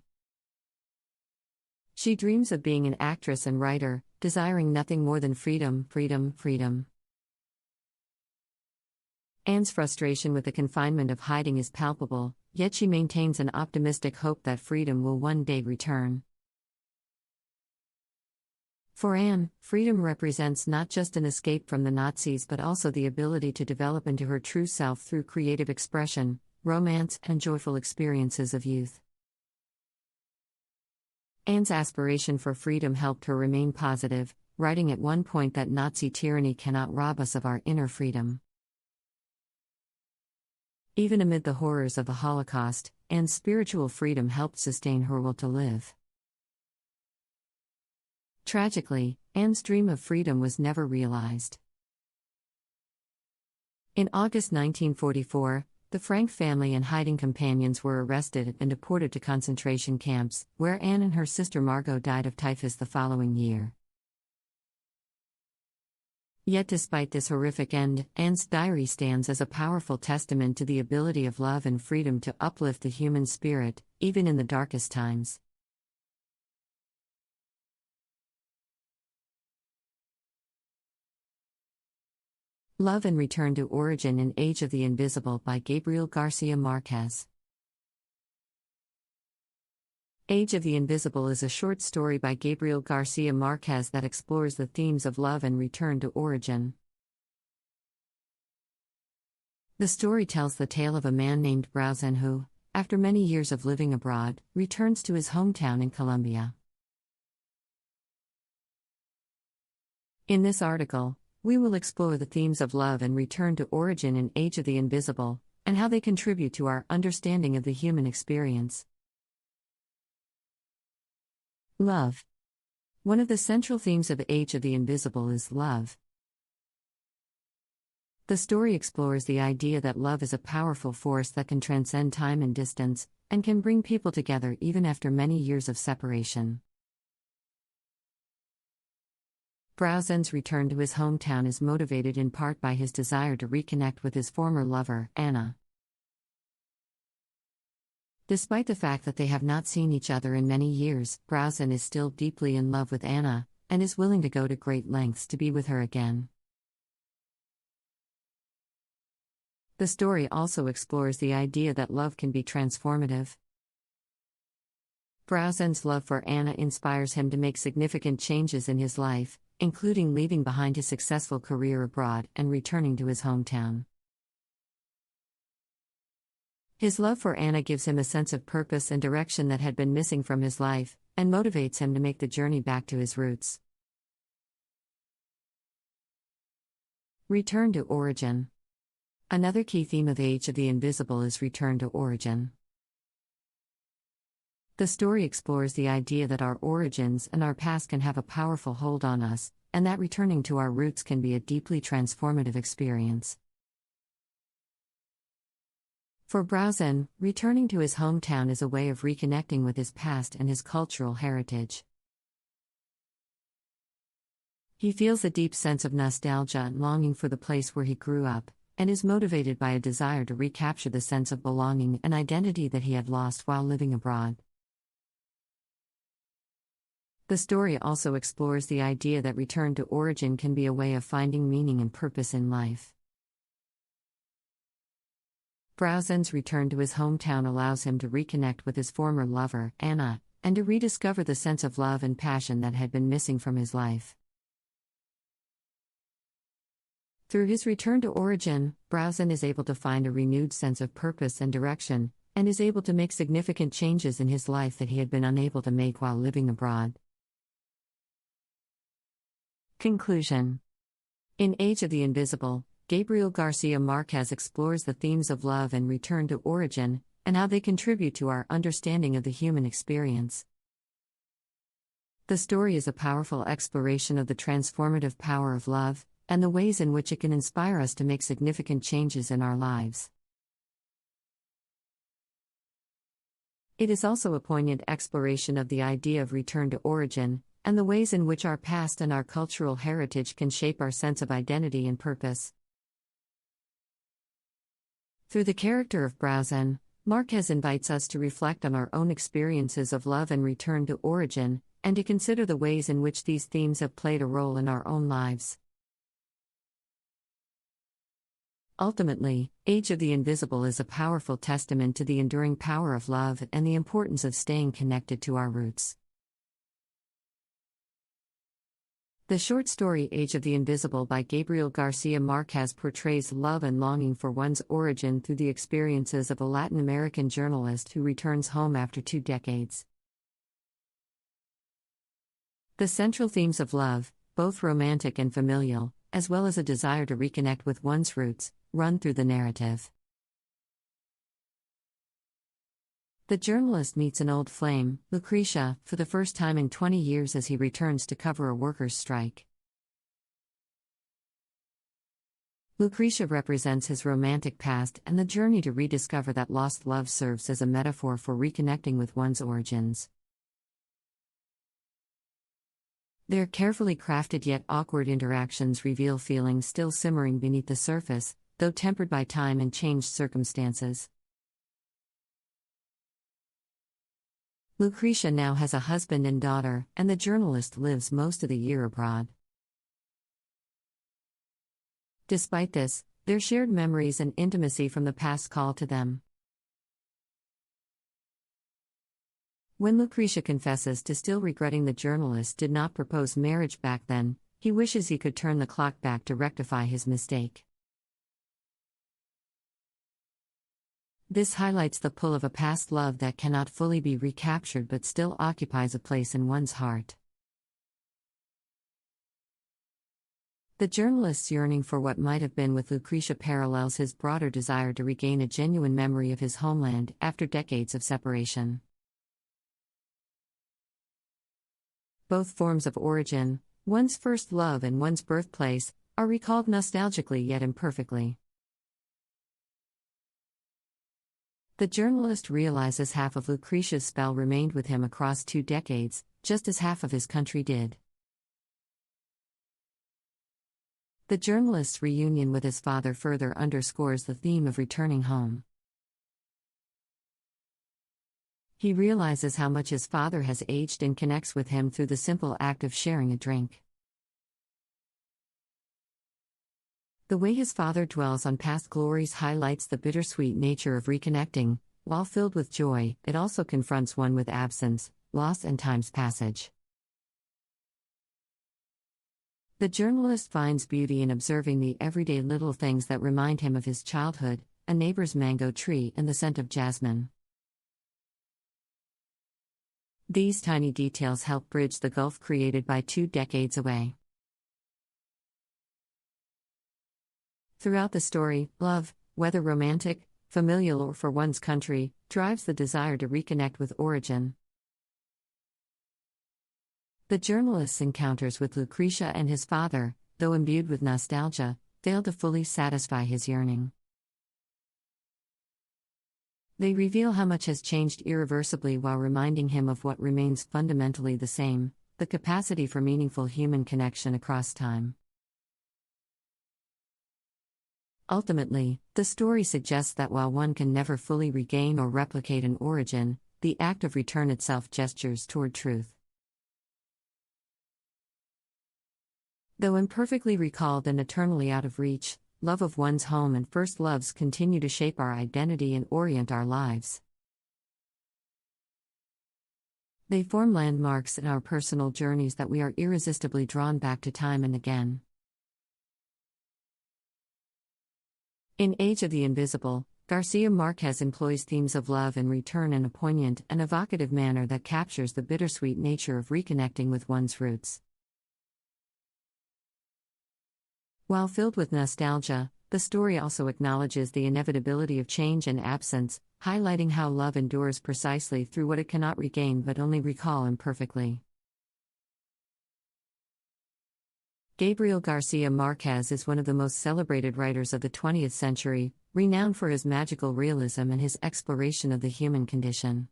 She dreams of being an actress and writer, desiring nothing more than freedom, freedom, freedom. Anne's frustration with the confinement of hiding is palpable, yet she maintains an optimistic hope that freedom will one day return. For Anne, freedom represents not just an escape from the Nazis but also the ability to develop into her true self through creative expression, romance, and joyful experiences of youth. Anne's aspiration for freedom helped her remain positive, writing at one point that Nazi tyranny cannot rob us of our inner freedom. Even amid the horrors of the Holocaust, Anne's spiritual freedom helped sustain her will to live. Tragically, Anne's dream of freedom was never realized. In August 1944, the Frank family and hiding companions were arrested and deported to concentration camps, where Anne and her sister Margot died of typhus the following year. Yet despite this horrific end, Anne's diary stands as a powerful testament to the ability of love and freedom to uplift the human spirit, even in the darkest times. Love and Return to Origin in Age of the Invisible by Gabriel Garcia Marquez. Age of the Invisible is a short story by Gabriel Garcia Marquez that explores the themes of love and return to origin. The story tells the tale of a man named Brausen who, after many years of living abroad, returns to his hometown in Colombia. In this article, we will explore the themes of love and return to origin in Age of the Invisible, and how they contribute to our understanding of the human experience. Love. One of the central themes of Age of the Invisible is love. The story explores the idea that love is a powerful force that can transcend time and distance, and can bring people together even after many years of separation. Brausen's return to his hometown is motivated in part by his desire to reconnect with his former lover, Anna. Despite the fact that they have not seen each other in many years, Brausen is still deeply in love with Anna, and is willing to go to great lengths to be with her again. The story also explores the idea that love can be transformative. Brausen's love for Anna inspires him to make significant changes in his life, including leaving behind his successful career abroad and returning to his hometown. His love for Anna gives him a sense of purpose and direction that had been missing from his life, and motivates him to make the journey back to his roots. Return to origin. Another key theme of Age of the Invisible is return to origin. The story explores the idea that our origins and our past can have a powerful hold on us, and that returning to our roots can be a deeply transformative experience. For Brausen, returning to his hometown is a way of reconnecting with his past and his cultural heritage. He feels a deep sense of nostalgia and longing for the place where he grew up, and is motivated by a desire to recapture the sense of belonging and identity that he had lost while living abroad. The story also explores the idea that return to origin can be a way of finding meaning and purpose in life. Brausen's return to his hometown allows him to reconnect with his former lover, Anna, and to rediscover the sense of love and passion that had been missing from his life. Through his return to origin, Brausen is able to find a renewed sense of purpose and direction, and is able to make significant changes in his life that he had been unable to make while living abroad. Conclusion. In Age of the Invisible, Gabriel Garcia Marquez explores the themes of love and return to origin, and how they contribute to our understanding of the human experience. The story is a powerful exploration of the transformative power of love, and the ways in which it can inspire us to make significant changes in our lives. It is also a poignant exploration of the idea of return to origin, and the ways in which our past and our cultural heritage can shape our sense of identity and purpose. Through the character of Brausen, Marquez invites us to reflect on our own experiences of love and return to origin, and to consider the ways in which these themes have played a role in our own lives. Ultimately, Age of the Invisible is a powerful testament to the enduring power of love and the importance of staying connected to our roots. The short story Age of the Invisible by Gabriel Garcia Marquez portrays love and longing for one's origin through the experiences of a Latin American journalist who returns home after 2 decades. The central themes of love, both romantic and familial, as well as a desire to reconnect with one's roots, run through the narrative. The journalist meets an old flame, Lucrecia, for the first time in 20 years as he returns to cover a workers' strike. Lucrecia represents his romantic past, and the journey to rediscover that lost love serves as a metaphor for reconnecting with one's origins. Their carefully crafted yet awkward interactions reveal feelings still simmering beneath the surface, though tempered by time and changed circumstances. Lucrecia now has a husband and daughter, and the journalist lives most of the year abroad. Despite this, their shared memories and intimacy from the past call to them. When Lucrecia confesses to still regretting the journalist did not propose marriage back then, he wishes he could turn the clock back to rectify his mistake. This highlights the pull of a past love that cannot fully be recaptured but still occupies a place in one's heart. The journalist's yearning for what might have been with Lucrecia parallels his broader desire to regain a genuine memory of his homeland after decades of separation. Both forms of origin, one's first love and one's birthplace, are recalled nostalgically yet imperfectly. The journalist realizes half of Lucrecia's spell remained with him across 2 decades, just as half of his country did. The journalist's reunion with his father further underscores the theme of returning home. He realizes how much his father has aged and connects with him through the simple act of sharing a drink. The way his father dwells on past glories highlights the bittersweet nature of reconnecting. While filled with joy, it also confronts one with absence, loss, and time's passage. The journalist finds beauty in observing the everyday little things that remind him of his childhood, a neighbor's mango tree and the scent of jasmine. These tiny details help bridge the gulf created by 2 decades away. Throughout the story, love, whether romantic, familial, or for one's country, drives the desire to reconnect with origin. The journalist's encounters with Lucrecia and his father, though imbued with nostalgia, fail to fully satisfy his yearning. They reveal how much has changed irreversibly while reminding him of what remains fundamentally the same: the capacity for meaningful human connection across time. Ultimately, the story suggests that while one can never fully regain or replicate an origin, the act of return itself gestures toward truth. Though imperfectly recalled and eternally out of reach, love of one's home and first loves continue to shape our identity and orient our lives. They form landmarks in our personal journeys that we are irresistibly drawn back to time and again. In Age of the Invisible, Garcia Marquez employs themes of love and return in a poignant and evocative manner that captures the bittersweet nature of reconnecting with one's roots. While filled with nostalgia, the story also acknowledges the inevitability of change and absence, highlighting how love endures precisely through what it cannot regain but only recall imperfectly. Gabriel Garcia Marquez is one of the most celebrated writers of the 20th century, renowned for his magical realism and his exploration of the human condition.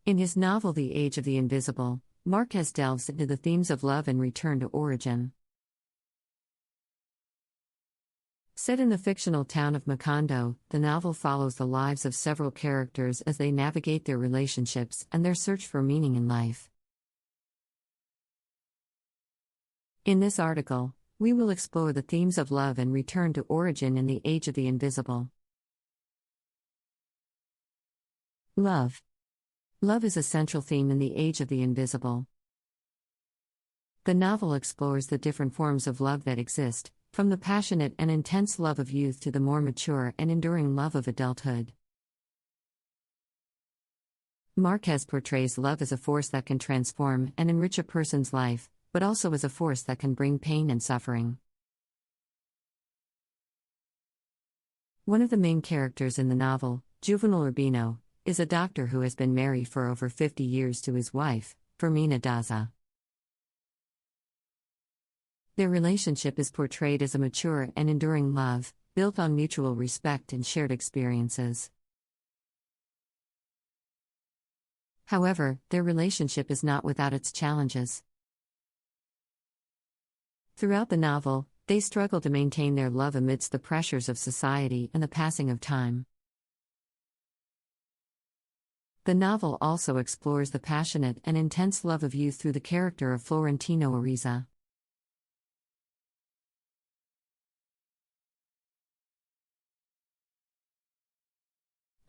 In his novel The Age of the Invisible, Marquez delves into the themes of love and return to origin. Set in the fictional town of Macondo, the novel follows the lives of several characters as they navigate their relationships and their search for meaning in life. In this article, we will explore the themes of love and return to origin in the Age of the Invisible. Love. Love is a central theme in the Age of the Invisible. The novel explores the different forms of love that exist, from the passionate and intense love of youth to the more mature and enduring love of adulthood. Marquez portrays love as a force that can transform and enrich a person's life, but also as a force that can bring pain and suffering. One of the main characters in the novel, Juvenal Urbino, is a doctor who has been married for over 50 years to his wife, Fermina Daza. Their relationship is portrayed as a mature and enduring love, built on mutual respect and shared experiences. However, their relationship is not without its challenges. Throughout the novel, they struggle to maintain their love amidst the pressures of society and the passing of time. The novel also explores the passionate and intense love of youth through the character of Florentino Ariza.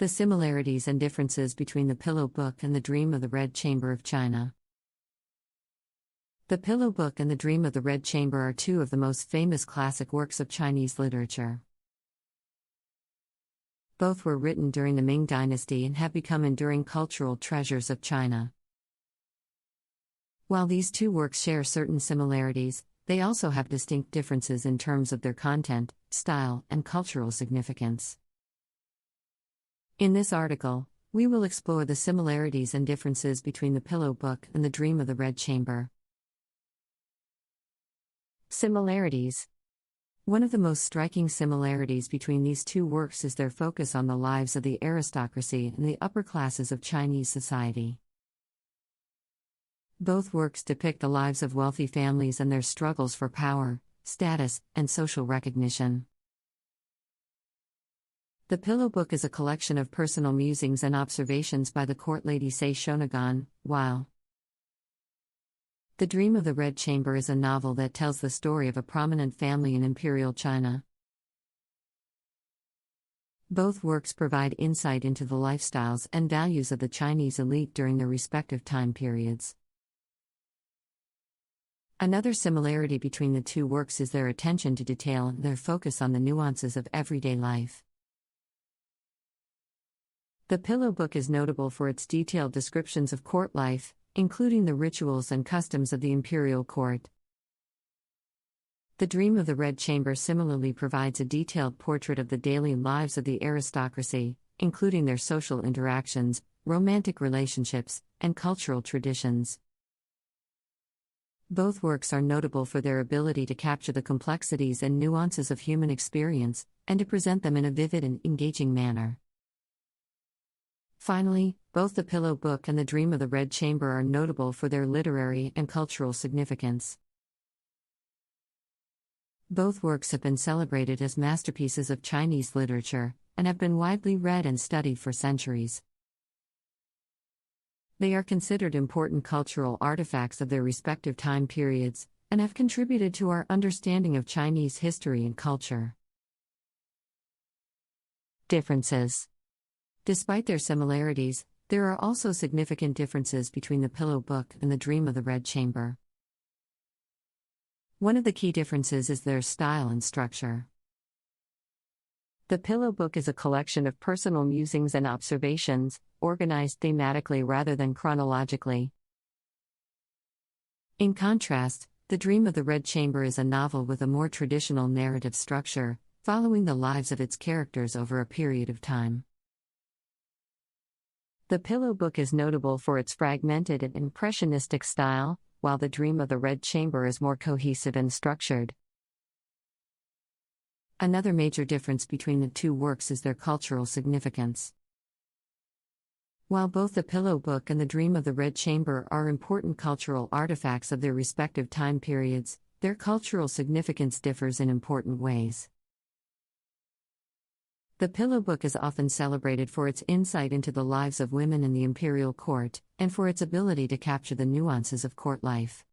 The similarities and differences between The Pillow Book and The Dream of the Red Chamber of China. The Pillow Book and The Dream of the Red Chamber are two of the most famous classic works of Chinese literature. Both were written during the Ming Dynasty and have become enduring cultural treasures of China. While these two works share certain similarities, they also have distinct differences in terms of their content, style, and cultural significance. In this article, we will explore the similarities and differences between The Pillow Book and The Dream of the Red Chamber. Similarities. One of the most striking similarities between these two works is their focus on the lives of the aristocracy and the upper classes of Chinese society. Both works depict the lives of wealthy families and their struggles for power, status, and social recognition. The Pillow Book is a collection of personal musings and observations by the court lady Sei Shonagon, while The Dream of the Red Chamber is a novel that tells the story of a prominent family in imperial China. Both works provide insight into the lifestyles and values of the Chinese elite during their respective time periods. Another similarity between the two works is their attention to detail and their focus on the nuances of everyday life. The Pillow Book is notable for its detailed descriptions of court life, including the rituals and customs of the imperial court. The Dream of the Red Chamber similarly provides a detailed portrait of the daily lives of the aristocracy, including their social interactions, romantic relationships, and cultural traditions. Both works are notable for their ability to capture the complexities and nuances of human experience, and to present them in a vivid and engaging manner. Finally, both The Pillow Book and The Dream of the Red Chamber are notable for their literary and cultural significance. Both works have been celebrated as masterpieces of Chinese literature, and have been widely read and studied for centuries. They are considered important cultural artifacts of their respective time periods, and have contributed to our understanding of Chinese history and culture. Differences. Despite their similarities, there are also significant differences between The Pillow Book and The Dream of the Red Chamber. One of the key differences is their style and structure. The Pillow Book is a collection of personal musings and observations, organized thematically rather than chronologically. In contrast, The Dream of the Red Chamber is a novel with a more traditional narrative structure, following the lives of its characters over a period of time. The Pillow Book is notable for its fragmented and impressionistic style, while The Dream of the Red Chamber is more cohesive and structured. Another major difference between the two works is their cultural significance. While both The Pillow Book and The Dream of the Red Chamber are important cultural artifacts of their respective time periods, their cultural significance differs in important ways. The Pillow Book is often celebrated for its insight into the lives of women in the imperial court, and for its ability to capture the nuances of court life.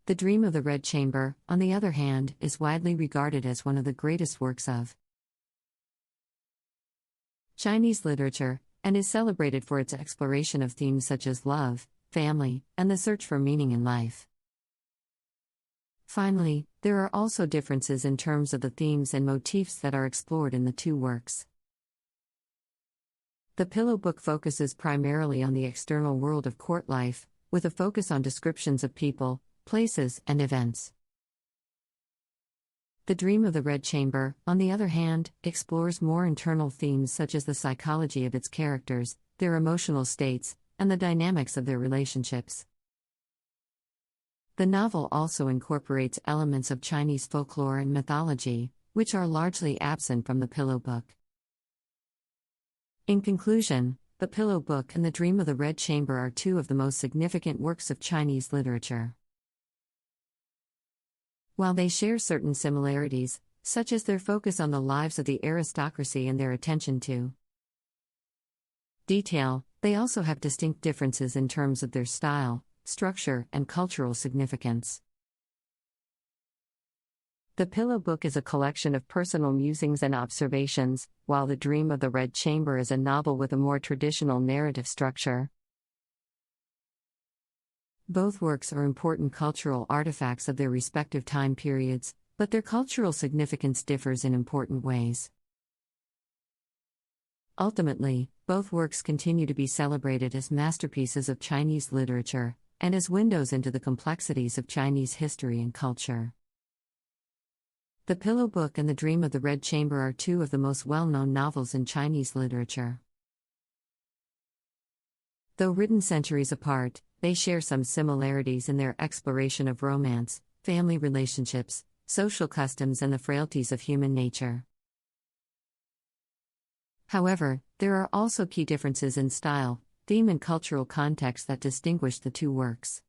The Dream of the Red Chamber, on the other hand, is widely regarded as one of the greatest works of Chinese literature, and is celebrated for its exploration of themes such as love, family, and the search for meaning in life. Finally, there are also differences in terms of the themes and motifs that are explored in the two works. The Pillow Book focuses primarily on the external world of court life, with a focus on descriptions of people, places, and events. The Dream of the Red Chamber, on the other hand, explores more internal themes such as the psychology of its characters, their emotional states, and the dynamics of their relationships. The novel also incorporates elements of Chinese folklore and mythology, which are largely absent from the Pillow Book. In conclusion, The Pillow Book and The Dream of the Red Chamber are two of the most significant works of Chinese literature. While they share certain similarities, such as their focus on the lives of the aristocracy and their attention to detail, they also have distinct differences in terms of their style, structure, and cultural significance. The Pillow Book is a collection of personal musings and observations, while The Dream of the Red Chamber is a novel with a more traditional narrative structure. Both works are important cultural artifacts of their respective time periods, but their cultural significance differs in important ways. Ultimately, both works continue to be celebrated as masterpieces of Chinese literature, and as windows into the complexities of Chinese history and culture. The Pillow Book and The Dream of the Red Chamber are two of the most well-known novels in Chinese literature. Though written centuries apart, they share some similarities in their exploration of romance, family relationships, social customs, and the frailties of human nature. However, there are also key differences in style, theme, and cultural context that distinguish the two works.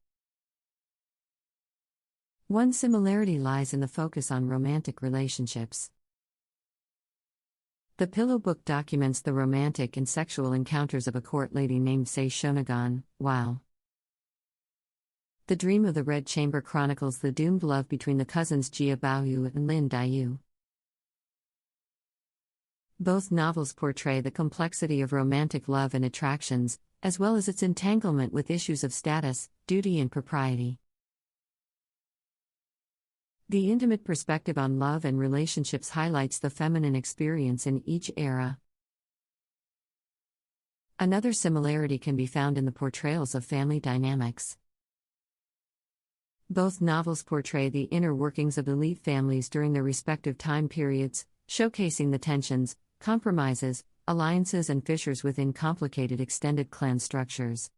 One similarity lies in the focus on romantic relationships. The Pillow Book documents the romantic and sexual encounters of a court lady named Sei Shonagon, while The Dream of the Red Chamber chronicles the doomed love between the cousins Jia Baoyu and Lin Daiyu. Both novels portray the complexity of romantic love and attractions, as well as its entanglement with issues of status, duty, and propriety. The intimate perspective on love and relationships highlights the feminine experience in each era. Another similarity can be found in the portrayals of family dynamics. Both novels portray the inner workings of elite families during their respective time periods, showcasing the tensions, compromises, alliances, and fissures within complicated extended clan structures.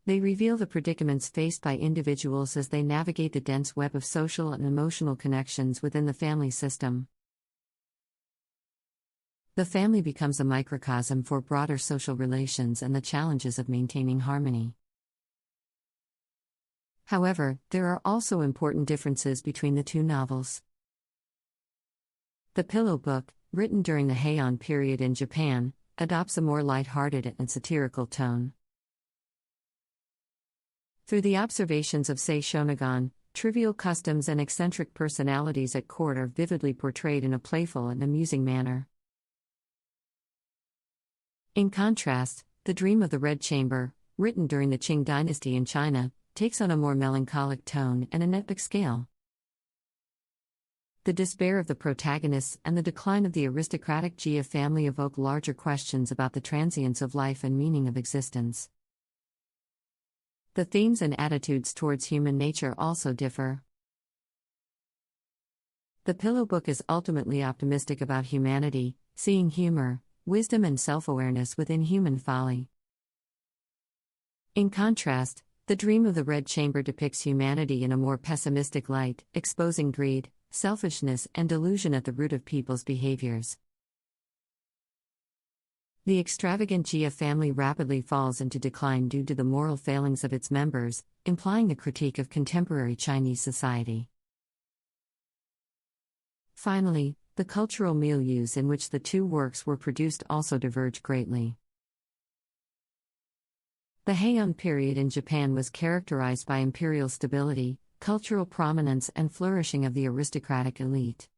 They reveal the predicaments faced by individuals as they navigate the dense web of social and emotional connections within the family system. The family becomes a microcosm for broader social relations and the challenges of maintaining harmony. However, there are also important differences between the two novels. The Pillow Book, written during the Heian period in Japan, adopts a more light-hearted and satirical tone. Through the observations of Sei Shonagon, trivial customs and eccentric personalities at court are vividly portrayed in a playful and amusing manner. In contrast, The Dream of the Red Chamber, written during the Qing dynasty in China, takes on a more melancholic tone and an epic scale. The despair of the protagonists and the decline of the aristocratic Jia family evoke larger questions about the transience of life and meaning of existence. The themes and attitudes towards human nature also differ. The Pillow Book is ultimately optimistic about humanity, seeing humor, wisdom, and self-awareness within human folly. In contrast, The Dream of the Red Chamber depicts humanity in a more pessimistic light, exposing greed, selfishness, and delusion at the root of people's behaviors. The extravagant Jia family rapidly falls into decline due to the moral failings of its members, implying a critique of contemporary Chinese society. Finally, the cultural milieus in which the two works were produced also diverge greatly. The Heian period in Japan was characterized by imperial stability, cultural prominence, and flourishing of the aristocratic elite.